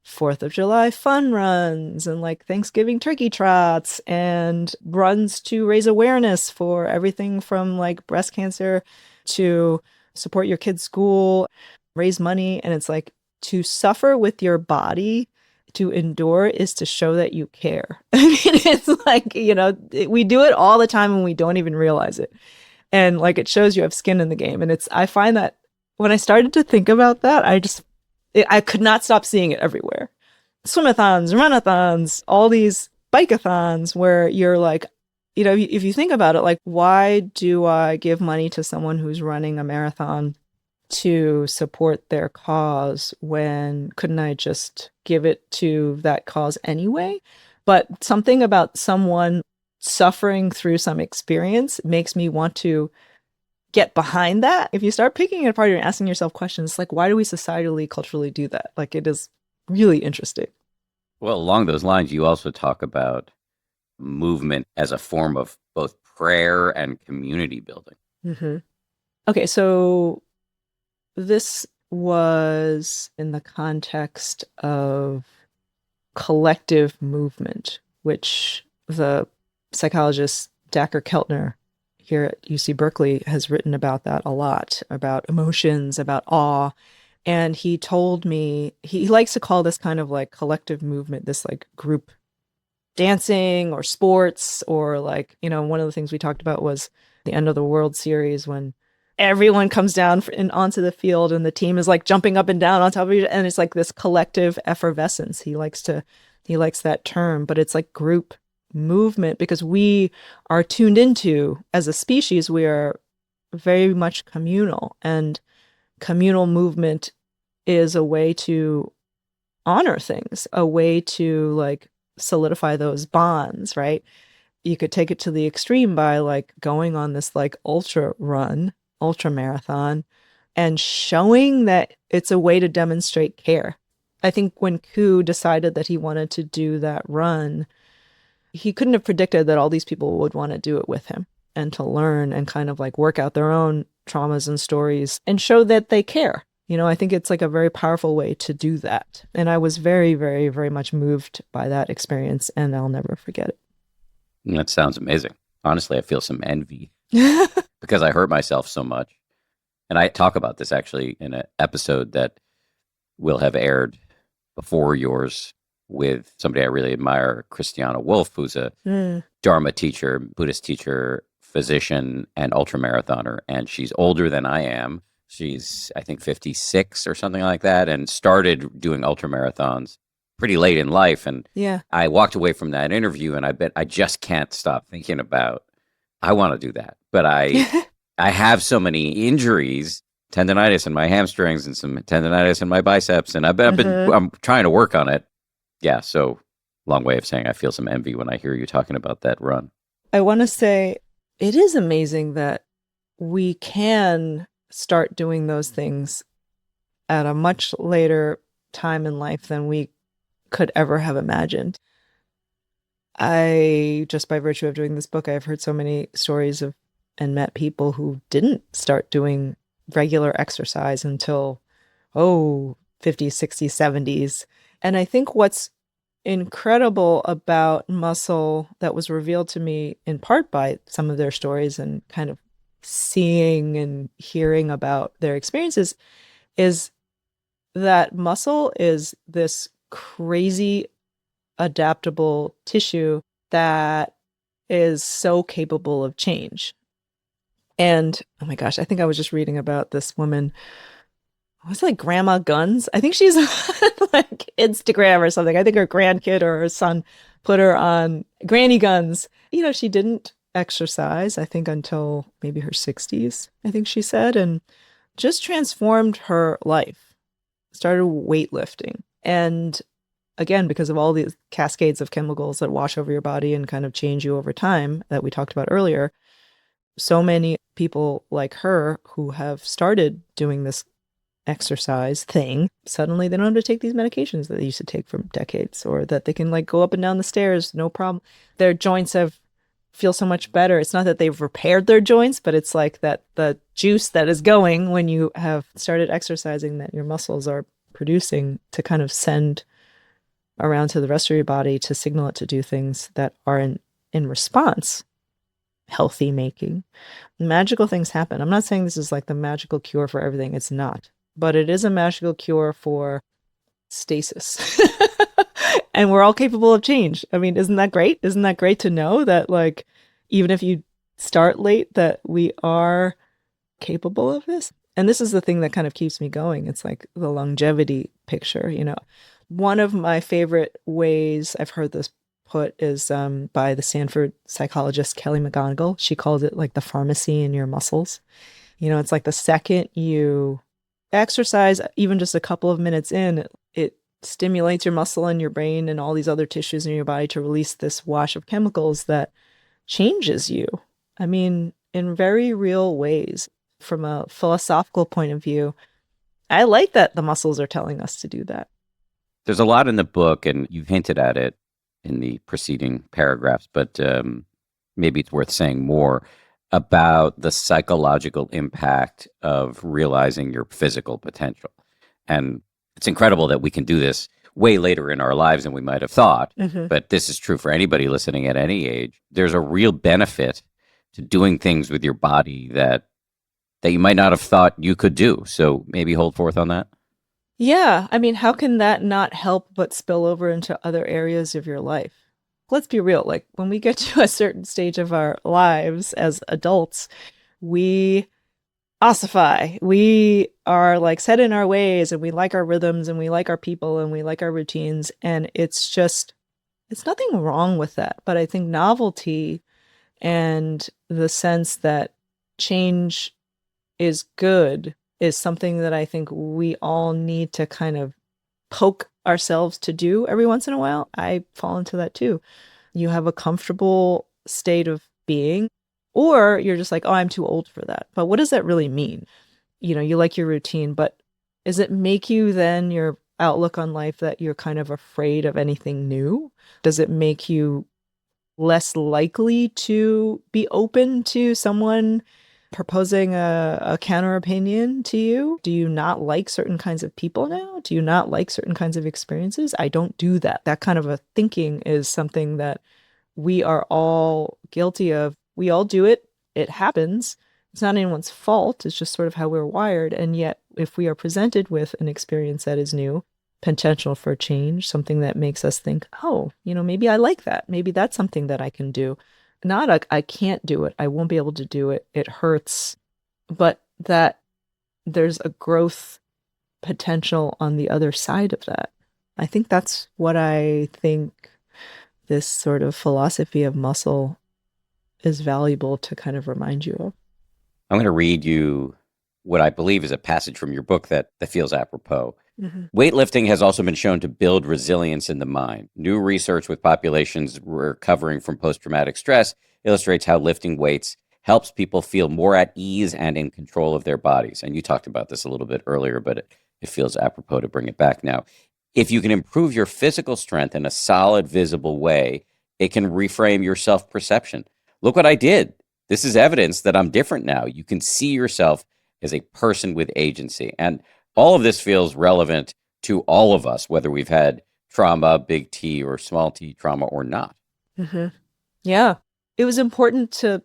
4th of July fun runs and like Thanksgiving turkey trots and runs to raise awareness for everything from like breast cancer to support your kid's school, raise money. And it's like, to suffer with your body, to endure, is to show that you care. I mean, it's like, we do it all the time and we don't even realize it. And like, it shows you have skin in the game. And I find that when I started to think about that, I could not stop seeing it everywhere. Swimathons, runathons, all these bikeathons where you're like, if you think about it, like, why do I give money to someone who's running a marathon to support their cause when couldn't I just give it to that cause anyway? But something about someone suffering through some experience makes me want to get behind that. If you start picking it apart and asking yourself questions like, why do we societally, culturally do that? Like, it is really interesting. Well, along those lines, you also talk about movement as a form of both prayer and community building. Mm-hmm. Okay, so this was in the context of collective movement, which the psychologist Dacher Keltner here at UC Berkeley has written about that a lot, about emotions, about awe. And he told me, he likes to call this kind of like collective movement, this like group dancing or sports, or like, one of the things we talked about was the end of the World Series when everyone comes down onto the field and the team is like jumping up and down on top of each other. And it's like this collective effervescence. He likes that term, but it's like group movement because we are tuned into, as a species, we are very much communal, and communal movement is a way to honor things, a way to like solidify those bonds, right? You could take it to the extreme by like going on this like ultra marathon and showing that it's a way to demonstrate care. I think when Ku decided that he wanted to do that run, he couldn't have predicted that all these people would want to do it with him and to learn and kind of like work out their own traumas and stories and show that they care. I think it's like a very powerful way to do that. And I was very, very, very much moved by that experience, and I'll never forget it. That sounds amazing. Honestly, I feel some envy because I hurt myself so much. And I talk about this actually in an episode that will have aired before yours with somebody I really admire, Christiana Wolf, who's a Dharma teacher, Buddhist teacher, physician, and ultramarathoner. And she's older than I am. She's, I think, 56 or something like that, and started doing ultramarathons pretty late in life. And I walked away from that interview, and I just can't stop thinking about, I want to do that. But I have so many injuries, tendonitis in my hamstrings and some tendonitis in my biceps, and I'm trying to work on it. Yeah, so long way of saying I feel some envy when I hear you talking about that run. I want to say it is amazing that we can start doing those things at a much later time in life than we could ever have imagined. Just by virtue of doing this book, I've heard so many stories of and met people who didn't start doing regular exercise until, 50s, 60s, 70s. And I think what's incredible about muscle that was revealed to me in part by some of their stories and kind of seeing and hearing about their experiences is that muscle is this crazy adaptable tissue that is so capable of change. And oh my gosh, I think I was just reading about this woman. Was it like Grandma Guns? I think she's like Instagram or something. I think her grandkid or her son put her on Granny Guns. She didn't exercise, I think, until maybe her 60s, I think she said, and just transformed her life, started weightlifting. And again, because of all these cascades of chemicals that wash over your body and kind of change you over time that we talked about earlier, so many people like her who have started doing this exercise thing, suddenly they don't have to take these medications that they used to take for decades, or that they can like go up and down the stairs, no problem. Their joints have feel so much better. It's not that they've repaired their joints, but it's like that the juice that is going when you have started exercising that your muscles are producing to kind of send around to the rest of your body to signal it to do things that are in response, healthy making. Magical things happen. I'm not saying this is like the magical cure for everything. It's not. But it is a magical cure for stasis. And we're all capable of change. I mean, isn't that great? Isn't that great to know that, like, even if you start late, that we are capable of this? And this is the thing that kind of keeps me going. It's like the longevity picture, you know. One of my favorite ways I've heard this put is by the Stanford psychologist Kelly McGonigal. She called it like the pharmacy in your muscles. You know, it's like the second you exercise, even just a couple of minutes in, it stimulates your muscle and your brain and all these other tissues in your body to release this wash of chemicals that changes you. I mean, in very real ways. From a philosophical point of view, I like that the muscles are telling us to do that. There's a lot in the book, and you've hinted at it in the preceding paragraphs, but maybe it's worth saying more about the psychological impact of realizing your physical potential. And it's incredible that we can do this way later in our lives than we might have thought. Mm-hmm. But this is true for anybody listening at any age. There's a real benefit to doing things with your body that you might not have thought you could do. So maybe hold forth on that. Yeah. I mean, how can that not help but spill over into other areas of your life? Let's be real. Like when we get to a certain stage of our lives as adults, we ossify. We are like set in our ways and we like our rhythms and we like our people and we like our routines. And it's nothing wrong with that. But I think novelty and the sense that change is good is something that I think we all need to kind of poke ourselves to do every once in a while. I fall into that too. You have a comfortable state of being, or you're just like, oh, I'm too old for that. But what does that really mean? You know, you like your routine, but does it make you then your outlook on life that you're kind of afraid of anything new? Does it make you less likely to be open to someone proposing a counter opinion to you? Do you not like certain kinds of people now? Do you not like certain kinds of experiences? I don't do that. That kind of a thinking is something that we are all guilty of. We all do it. It happens. It's not anyone's fault. It's just sort of how we're wired. And yet, if we are presented with an experience that is new, potential for change, something that makes us think, oh, you know, maybe I like that. Maybe that's something that I can do. Not I can't do it. I won't be able to do it. It hurts. But that there's a growth potential on the other side of that. I think that's what I think this sort of philosophy of muscle is valuable to kind of remind you of. I'm going to read you what I believe is a passage from your book that feels apropos. Mm-hmm. Weightlifting has also been shown to build resilience in the mind. New research with populations recovering from post-traumatic stress illustrates how lifting weights helps people feel more at ease and in control of their bodies. And you talked about this a little bit earlier, but it feels apropos to bring it back now. If you can improve your physical strength in a solid, visible way, it can reframe your self-perception. Look what I did. This is evidence that I'm different now. You can see yourself as a person with agency. And all of this feels relevant to all of us, whether we've had trauma, big T or small t trauma or not. Mm-hmm. Yeah. It was important to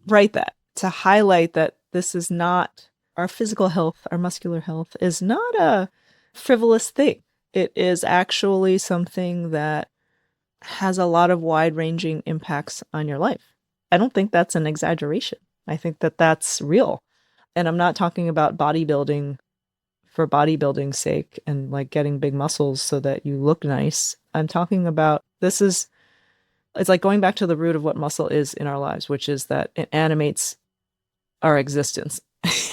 write that, to highlight that this is not, our physical health, our muscular health is not a frivolous thing. It is actually something that has a lot of wide-ranging impacts on your life. I don't think that's an exaggeration. I think that that's real. And I'm not talking about bodybuilding for bodybuilding's sake and like getting big muscles so that you look nice. I'm talking about it's like going back to the root of what muscle is in our lives, which is that it animates our existence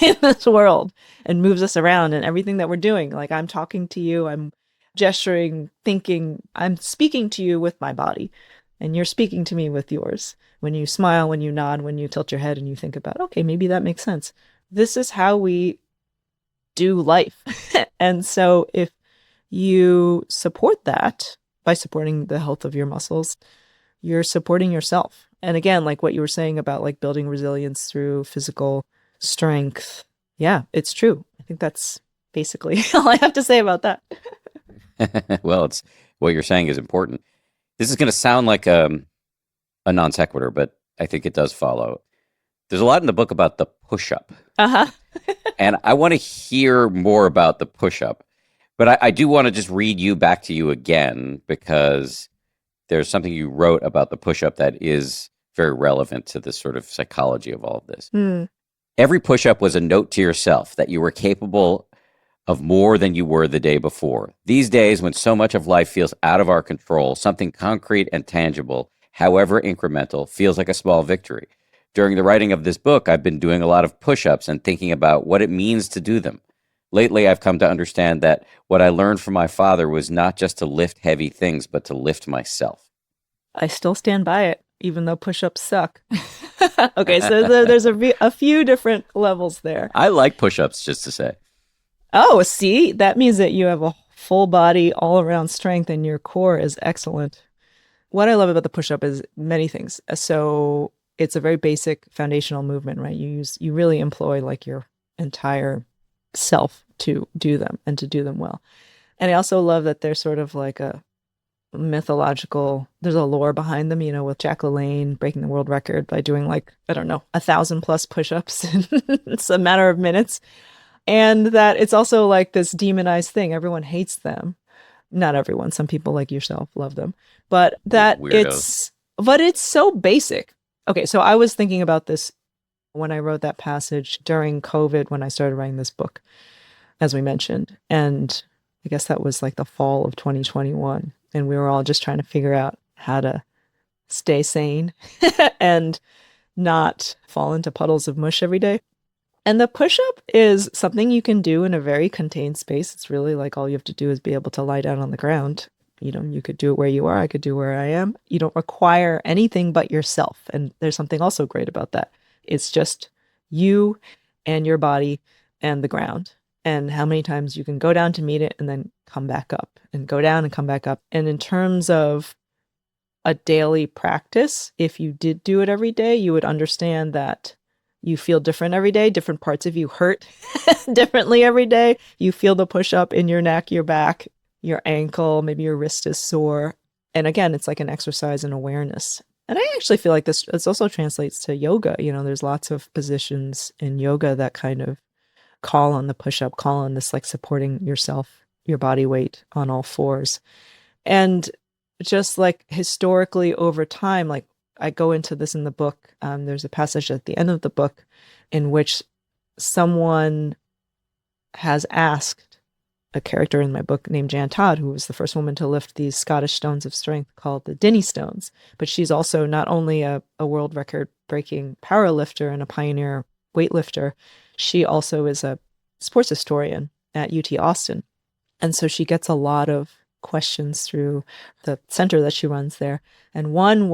in this world and moves us around and everything that we're doing. Like I'm talking to you, I'm gesturing, thinking, I'm speaking to you with my body. And you're speaking to me with yours. When you smile, when you nod, when you tilt your head and you think about, okay, maybe that makes sense. This is how we do life. And so if you support that by supporting the health of your muscles, you're supporting yourself. And again, like what you were saying about like building resilience through physical strength. Yeah, it's true. I think that's basically all I have to say about that. Well, it's what you're saying is important. This is going to sound like a non sequitur, but I think it does follow. There's a lot in the book about the push up. Uh-huh. And I want to hear more about the push up. But I do want to just read you back to you again because there's something you wrote about the push up that is very relevant to the sort of psychology of all of this. Hmm. Every push up was a note to yourself that you were capable of more than you were the day before. These days, when so much of life feels out of our control, something concrete and tangible, however incremental, feels like a small victory. During the writing of this book, I've been doing a lot of push-ups and thinking about what it means to do them. Lately, I've come to understand that what I learned from my father was not just to lift heavy things, but to lift myself. I still stand by it, even though push-ups suck. Okay, so there's a few different levels there. I like push-ups, just to say. Oh, see, that means that you have a full body, all around strength, and your core is excellent. What I love about the push-up is many things. So it's a very basic foundational movement, right? You really employ like your entire self to do them and to do them well. And I also love that they're sort of like a mythological, there's a lore behind them, with Jack LaLanne breaking the world record by doing like, I don't know, 1,000+ push-ups in it's a matter of minutes. And that it's also like this demonized thing. Everyone hates them. Not everyone. Some people like yourself love them. But that Weirdos. it's so basic. Okay, so I was thinking about this when I wrote that passage during COVID when I started writing this book, as we mentioned. And I guess that was like the fall of 2021. And we were all just trying to figure out how to stay sane and not fall into puddles of mush every day. And the push-up is something you can do in a very contained space. It's really like all you have to do is be able to lie down on the ground. You could do it where you are. I could do where I am. You don't require anything but yourself. And there's something also great about that. It's just you and your body and the ground. And how many times you can go down to meet it and then come back up and go down and come back up. And in terms of a daily practice, if you did do it every day, you would understand that you feel different every day. Different parts of you hurt differently every day. You feel the push up in your neck, your back, your ankle, maybe your wrist is sore. And again, it's like an exercise in awareness. And I actually feel like this also translates to yoga. There's lots of positions in yoga that kind of call on the push up, call on this like supporting yourself, your body weight on all fours. And just like historically over time, like I go into this in the book. There's a passage at the end of the book in which someone has asked a character in my book named Jan Todd, who was the first woman to lift these Scottish stones of strength called the Dinnie stones. But she's also not only a world record breaking power lifter and a pioneer weightlifter, she also is a sports historian at UT Austin. And so she gets a lot of questions through the center that she runs there. And one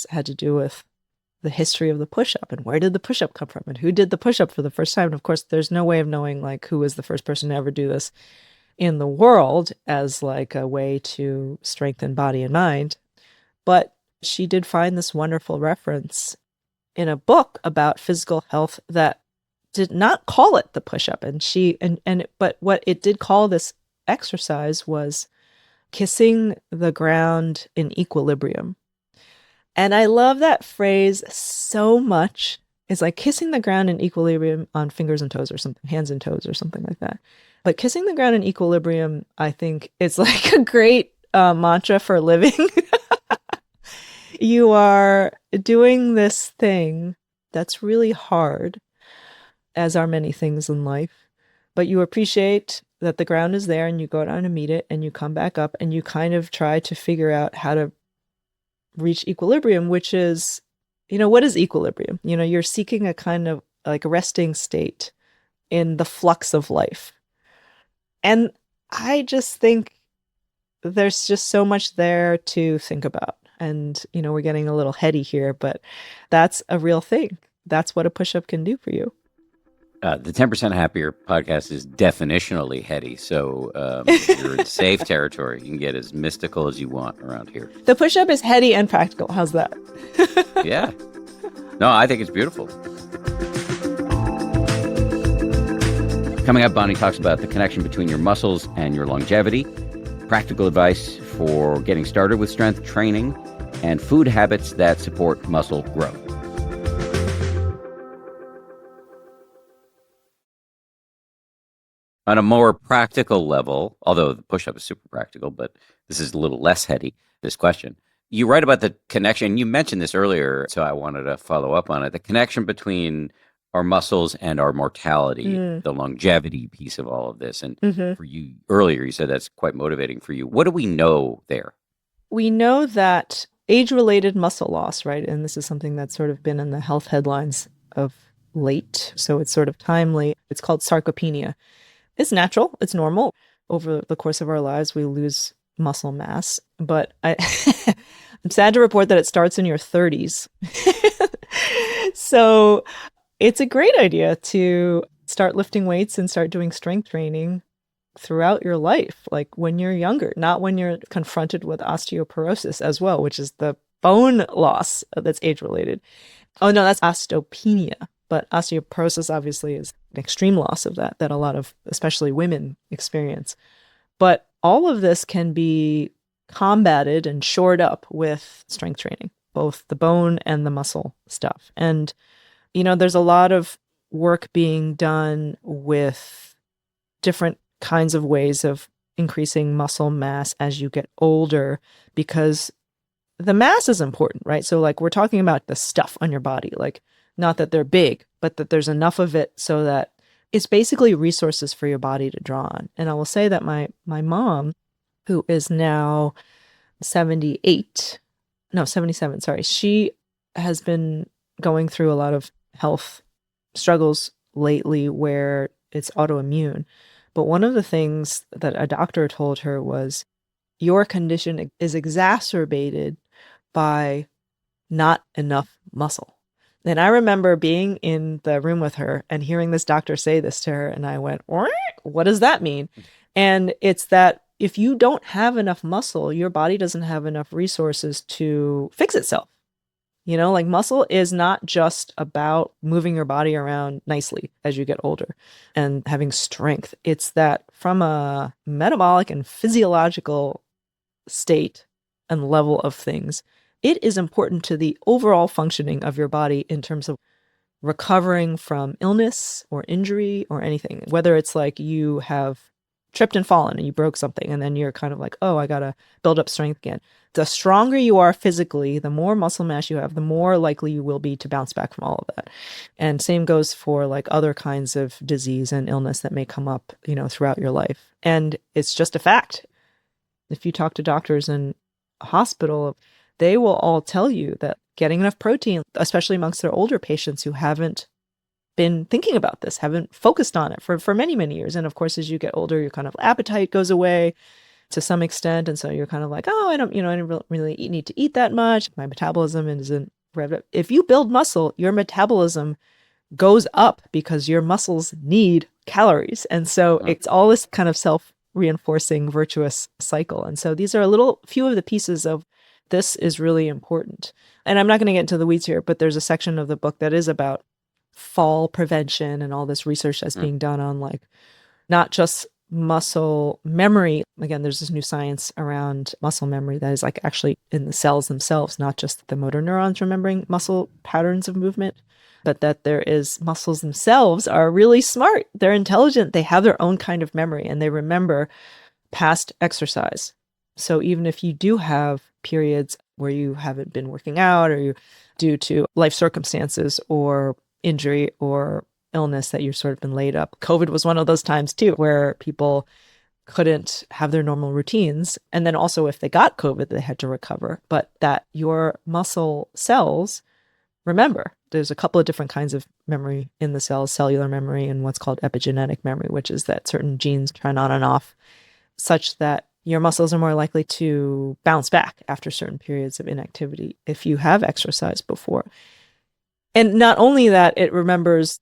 had to do with the history of the push-up and where did the push-up come from and who did the push-up for the first time. And of course, there's no way of knowing like who was the first person to ever do this in the world as like a way to strengthen body and mind. But she did find this wonderful reference in a book about physical health that did not call it the push-up. But what it did call this exercise was kissing the ground in equilibrium. And I love that phrase so much. It's like kissing the ground in equilibrium on fingers and toes or something, hands and toes or something like that. But kissing the ground in equilibrium, I think, is like a great mantra for living. You are doing this thing that's really hard, as are many things in life, but you appreciate that the ground is there and you go down to meet it and you come back up and you kind of try to figure out how to reach equilibrium, which is, what is equilibrium? You're seeking a kind of like resting state in the flux of life. And I just think there's just so much there to think about. And, we're getting a little heady here, but that's a real thing. That's what a push-up can do for you. The 10% Happier podcast is definitionally heady. So you're in safe territory. You can get as mystical as you want around here. The push-up is heady and practical. How's that? Yeah. No, I think it's beautiful. Coming up, Bonnie talks about the connection between your muscles and your longevity, practical advice for getting started with strength training, and food habits that support muscle growth. On a more practical level, although the push-up is super practical, but this is a little less heady, this question. You write about the connection. You mentioned this earlier, so I wanted to follow up on it. The connection between our muscles and our mortality, the longevity piece of all of this. And for you earlier, you said that's quite motivating for you. What do we know there? We know that age-related muscle loss, right? And this is something that's sort of been in the health headlines of late. So it's sort of timely. It's called sarcopenia. It's natural. It's normal. Over the course of our lives, we lose muscle mass. But I'm sad to report that it starts in your 30s. So it's a great idea to start lifting weights and start doing strength training throughout your life, like when you're younger, not when you're confronted with osteoporosis as well, which is the bone loss that's age-related. Oh, no, that's osteopenia. But osteoporosis obviously is an extreme loss of that a lot of, especially women, experience. But all of this can be combated and shored up with strength training, both the bone and the muscle stuff. And, there's a lot of work being done with different kinds of ways of increasing muscle mass as you get older, because the mass is important, right? So like we're talking about the stuff on your body, like not that they're big, but that there's enough of it so that it's basically resources for your body to draw on. And I will say that my mom, who is now 77, sorry, she has been going through a lot of health struggles lately where it's autoimmune. But one of the things that a doctor told her was, your condition is exacerbated by not enough muscle. And I remember being in the room with her and hearing this doctor say this to her, and I went, what does that mean? And it's that if you don't have enough muscle, your body doesn't have enough resources to fix itself. Like muscle is not just about moving your body around nicely as you get older and having strength. It's that from a metabolic and physiological state and level of things, it is important to the overall functioning of your body in terms of recovering from illness or injury or anything, whether it's like you have tripped and fallen and you broke something and then you're kind of like, oh, I got to build up strength again. The stronger you are physically, the more muscle mass you have, the more likely you will be to bounce back from all of that. And same goes for like other kinds of disease and illness that may come up, throughout your life. And it's just a fact. If you talk to doctors in a hospital, they will all tell you that getting enough protein, especially amongst their older patients who haven't been thinking about this, haven't focused on it for many, many years. And of course, as you get older, your kind of appetite goes away to some extent. And so you're kind of like, oh, I don't really need to eat that much. My metabolism isn't revved up. If you build muscle, your metabolism goes up because your muscles need calories. And so it's all this kind of self-reinforcing virtuous cycle. And so these are a few of the pieces of this is really important. And I'm not going to get into the weeds here, but there's a section of the book that is about fall prevention and all this research that's being done on like not just muscle memory. Again, there's this new science around muscle memory that is like actually in the cells themselves, not just the motor neurons remembering muscle patterns of movement, but that there is muscles themselves are really smart. They're intelligent. They have their own kind of memory and they remember past exercise. So even if you do have periods where you haven't been working out or you due to life circumstances or injury or illness that you've sort of been laid up. COVID was one of those times too, where people couldn't have their normal routines. And then also if they got COVID, they had to recover. But that your muscle cells, remember, there's a couple of different kinds of memory in the cells, cellular memory and what's called epigenetic memory, which is that certain genes turn on and off such that Your muscles are more likely to bounce back after certain periods of inactivity if you have exercised before. And not only that, it remembers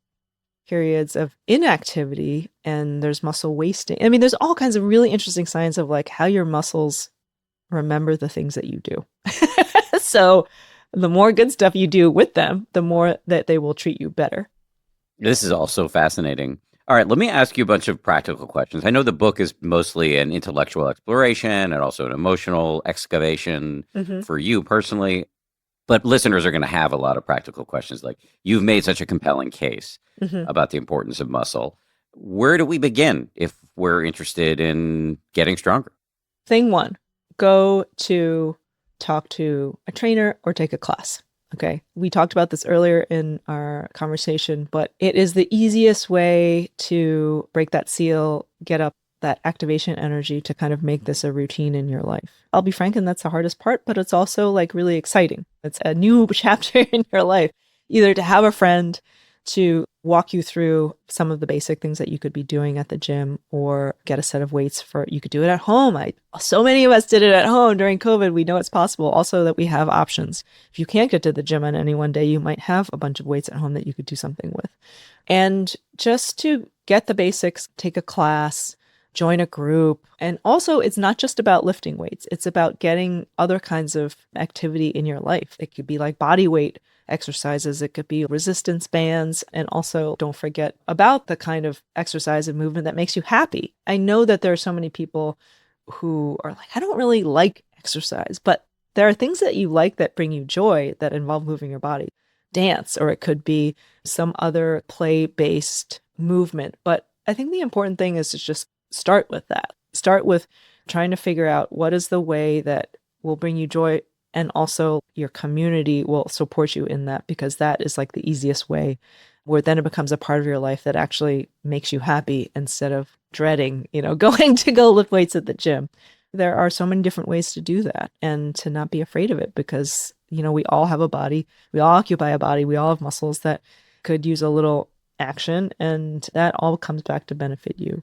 periods of inactivity and there's muscle wasting. I mean, there's all kinds of really interesting science of like how your muscles remember the things that you do. So the more good stuff you do with them, the more that they will treat you better. This is all so fascinating. All right, let me ask you a bunch of practical questions. I know the book is mostly an intellectual exploration and also an emotional excavation for you personally. But listeners are going to have a lot of practical questions. Like, you've made such a compelling case about the importance of muscle. Where do we begin if we're interested in getting stronger? Thing one, go to talk to a trainer or take a class. Okay. We talked about this earlier in our conversation, but it is the easiest way to break that seal, get up that activation energy to kind of make this a routine in your life. I'll be frank, and that's the hardest part, but it's also like really exciting. It's a new chapter in your life, either to have a friend to walk you through some of the basic things that you could be doing at the gym, or get a set of weights for, you could do it at home. So many of us did it at home during COVID. We know it's possible. Also that we have options. If you can't get to the gym on any one day, you might have a bunch of weights at home that you could do something with. And just to get the basics, take a class, join a group. And also, it's not just about lifting weights. It's about getting other kinds of activity in your life. It could be like body weight exercises. It could be resistance bands. And also, don't forget about the kind of exercise and movement that makes you happy. I know that there are so many people who are like, I don't really like exercise, but there are things that you like that bring you joy that involve moving your body. Dance, or it could be some other play-based movement. But I think the important thing is to just start with that. Start with trying to figure out what is the way that will bring you joy, and also your community will support you in that, because that is like the easiest way, where then it becomes a part of your life that actually makes you happy instead of dreading, going to go lift weights at the gym. There are so many different ways to do that, and to not be afraid of it, because, we all have a body, we all occupy a body, we all have muscles that could use a little action, and that all comes back to benefit you.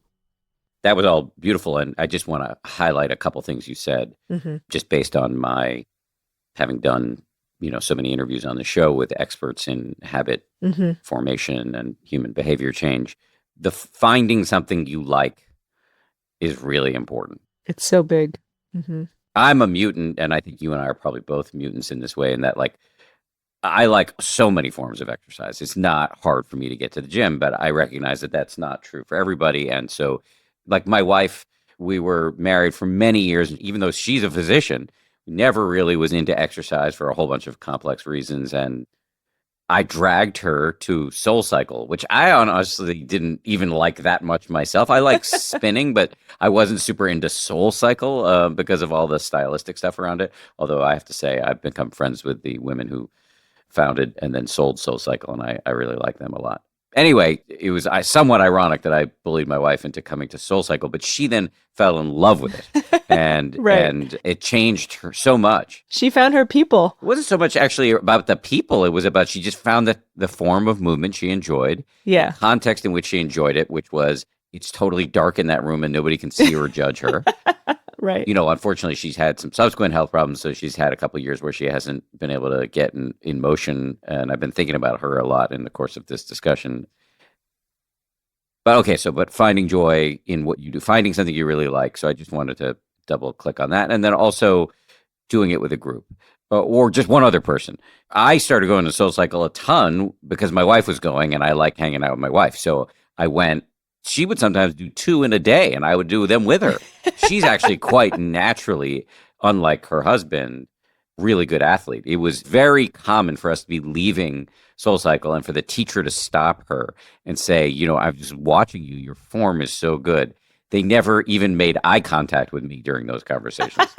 That was all beautiful. And I just want to highlight a couple things you said, just based on my having done, so many interviews on the show with experts in habit formation and human behavior change. The finding something you like is really important. It's so big. I'm a mutant, and I think you and I are probably both mutants in this way, in that, like, I like so many forms of exercise. It's not hard for me to get to the gym, but I recognize that that's not true for everybody. And so, like, my wife, we were married for many years, and even though she's a physician, never really was into exercise for a whole bunch of complex reasons. And I dragged her to SoulCycle, which I honestly didn't even like that much myself. I like spinning, but I wasn't super into SoulCycle because of all the stylistic stuff around it. Although I have to say, I've become friends with the women who founded and then sold SoulCycle, and I really like them a lot. Anyway, it was somewhat ironic that I bullied my wife into coming to SoulCycle, but she then fell in love with it, and Right. and it changed her so much. She found her people. It wasn't so much actually about the people; it was about, she just found that the form of movement she enjoyed, Yeah. the context in which she enjoyed it, which was, it's totally dark in that room and nobody can see or judge her. Right. Unfortunately, she's had some subsequent health problems, so she's had a couple of years where she hasn't been able to get in motion, and I've been thinking about her a lot in the course of this discussion. But finding joy in what you do, finding something you really like. So I just wanted to double click on that, and then also doing it with a group or just one other person. I started going to SoulCycle a ton because my wife was going, and I like hanging out with my wife, so I went. She would sometimes do 2 in a day, and I would do them with her. She's actually quite naturally, unlike her husband, really good athlete. It was very common for us to be leaving SoulCycle and for the teacher to stop her and say, I'm just watching you. Your form is so good. They never even made eye contact with me during those conversations.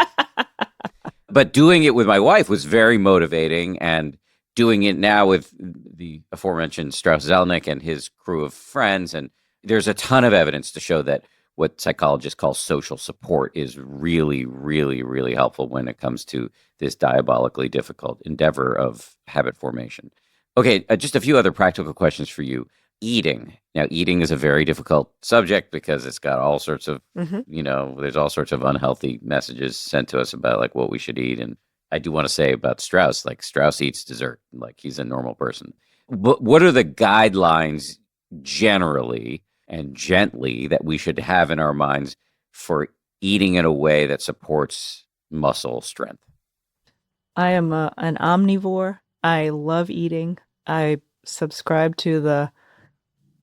But doing it with my wife was very motivating, and doing it now with the aforementioned Strauss Zelnick and his crew of friends. And there's a ton of evidence to show that what psychologists call social support is really, really, really helpful when it comes to this diabolically difficult endeavor of habit formation. Okay, just a few other practical questions for you. eating. Now, eating is a very difficult subject because it's got all sorts of, Hmm. there's all sorts of unhealthy messages sent to us about like what we should eat. And I do want to say about Strauss, like Strauss eats dessert, like he's a normal person. What are the guidelines generally and gently that we should have in our minds for eating in a way that supports muscle strength? I am an omnivore. I love eating. I subscribe to the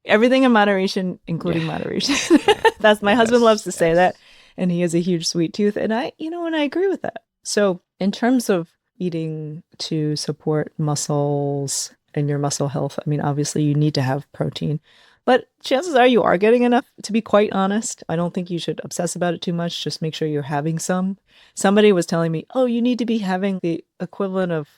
everything in moderation, Yeah. including moderation. That's my husband loves Yes. to say that, Yes. and he has a huge sweet tooth, and I agree with that. So, in terms of eating to support muscles and your muscle health, I mean, obviously you need to have protein, but chances are you are getting enough. To be quite honest, I don't think you should obsess about it too much. Just make sure you're having some. Somebody was telling me, "Oh, you need to be having the equivalent of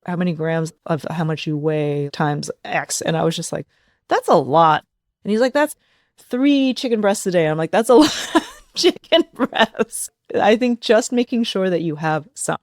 how many grams of how much you weigh times X," and I was just like, "That's a lot." And he's like, "That's 3 chicken breasts a day." I'm like, "That's a lot of chicken breasts." I think just making sure that you have some.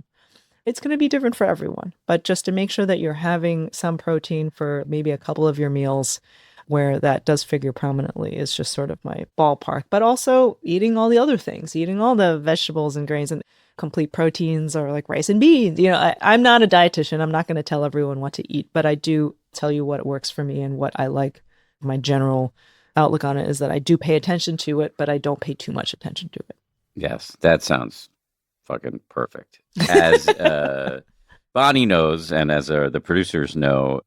It's going to be different for everyone, but just to make sure that you're having some protein for maybe a couple of your meals where that does figure prominently is just sort of my ballpark. But also eating all the other things, eating all the vegetables and grains and complete proteins or like rice and beans. I'm not a dietitian. I'm not going to tell everyone what to eat, but I do tell you what works for me and what I like. My general outlook on it is that I do pay attention to it, but I don't pay too much attention to it. Yes, that sounds fucking perfect. As Bonnie knows, and as the producers know,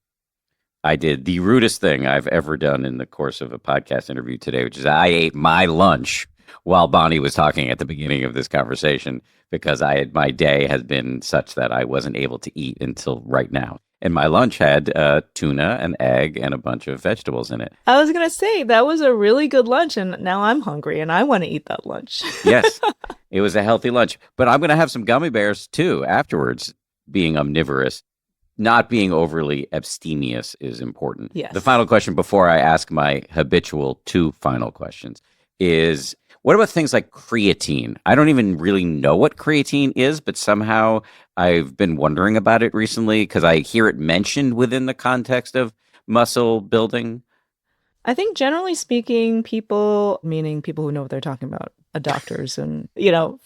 I did the rudest thing I've ever done in the course of a podcast interview today, which is I ate my lunch while Bonnie was talking at the beginning of this conversation because my day has been such that I wasn't able to eat until right now. And my lunch had tuna, an egg, and a bunch of vegetables in it. I was going to say that was a really good lunch, and now I'm hungry and I want to eat that lunch. Yes, it was a healthy lunch, but I'm going to have some gummy bears too afterwards. Being omnivorous, not being overly abstemious is important. The Yes. final question before I ask my habitual 2 final questions is what about things like creatine? I don't even really know what creatine is, but somehow I've been wondering about it recently because I hear it mentioned within the context of muscle building. I think generally speaking, people, meaning people who know what they're talking about, doctors and,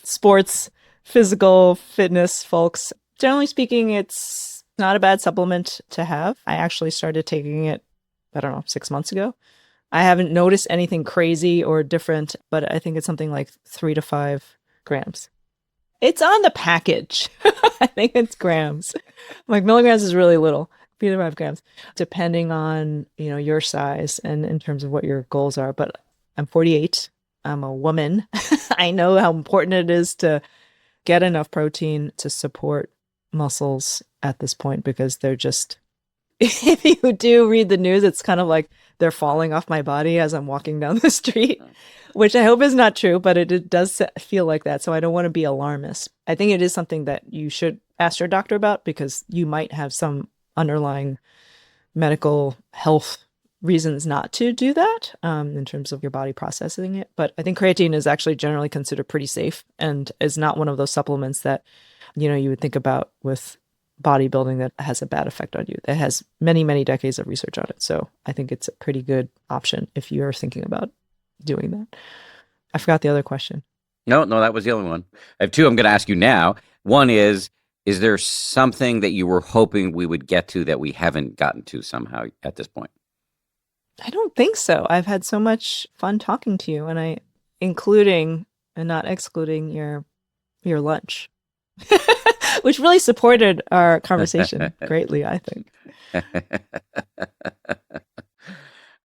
sports, physical fitness folks, generally speaking, it's not a bad supplement to have. I actually started taking it, I don't know, 6 months ago. I haven't noticed anything crazy or different, but I think it's something like 3 to 5 grams. It's on the package. I think it's grams. Like milligrams is really little. 3 to 5 grams, depending on, your size and in terms of what your goals are. But I'm 48. I'm a woman. I know how important it is to get enough protein to support muscles at this point because they're just, if you do read the news, it's kind of like they're falling off my body as I'm walking down the street, which I hope is not true, but it does feel like that. So I don't want to be alarmist. I think it is something that you should ask your doctor about because you might have some underlying medical health reasons not to do that in terms of your body processing it. But I think creatine is actually generally considered pretty safe and is not one of those supplements that, you would think about with bodybuilding that has a bad effect on you. That has many, many decades of research on it. So I think it's a pretty good option if you're thinking about doing that. I forgot the other question. No, that was the only one. I have 2 I'm going to ask you now. One is there something that you were hoping we would get to that we haven't gotten to somehow at this point? I don't think so. I've had so much fun talking to you, and including and not excluding your lunch, which really supported our conversation greatly, I think.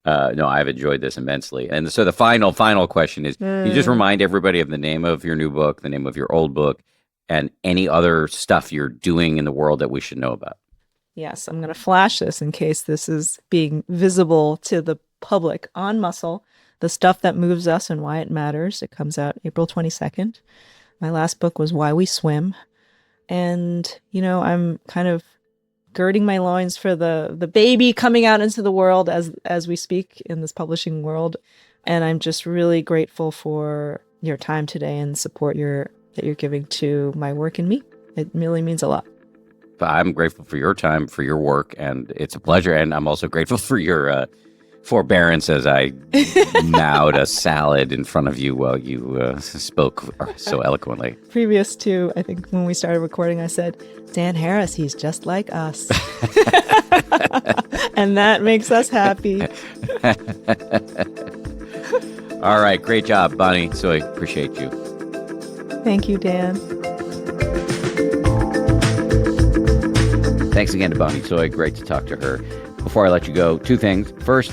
No, I've enjoyed this immensely. And so the final question is, can you just remind everybody of the name of your new book, the name of your old book, and any other stuff you're doing in the world that we should know about? Yes, I'm going to flash this in case this is being visible to the public. On Muscle, The Stuff That Moves Us and Why It Matters. It comes out April 22nd. My last book was Why We Swim. And, I'm kind of girding my loins for the baby coming out into the world as we speak in this publishing world. And I'm just really grateful for your time today and support that you're giving to my work and me. It really means a lot. I'm grateful for your time, for your work, and it's a pleasure. And I'm also grateful for your forbearance as I gnawed a salad in front of you while you spoke so eloquently. Previous to, I think, when we started recording, I said, Dan Harris, he's just like us. And that makes us happy. All right. Great job, Bonnie. Tsui, appreciate you. Thank you, Dan. Thanks again to Bonnie Tsui. Great to talk to her. Before I let you go, two things. First,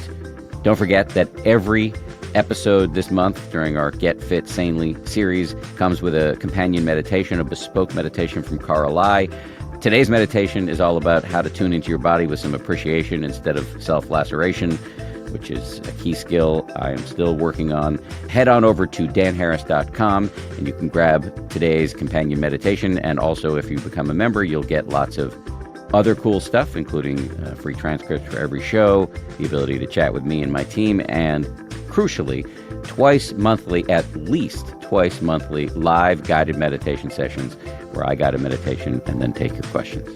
don't forget that every episode this month during our Get Fit Sanely series comes with a companion meditation, a bespoke meditation from Cara Lai. Today's meditation is all about how to tune into your body with some appreciation instead of self-laceration, which is a key skill I am still working on. Head on over to danharris.com and you can grab today's companion meditation. And also, if you become a member, you'll get lots of other cool stuff, including free transcripts for every show, the ability to chat with me and my team, and crucially, at least twice monthly, live guided meditation sessions where I guide a meditation and then take your questions.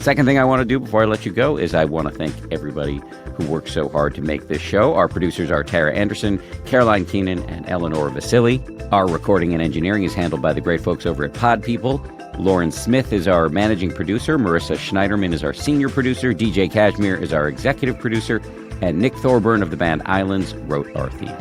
Second thing I want to do before I let you go is I want to thank everybody who worked so hard to make this show. Our producers are Tara Anderson, Caroline Keenan, and Eleanor Vasily. Our recording and engineering is handled by the great folks over at Pod People. Lauren Smith is our managing producer. Marissa Schneiderman is our senior producer. DJ Kashmir is our executive producer. And Nick Thorburn of the band Islands wrote our theme.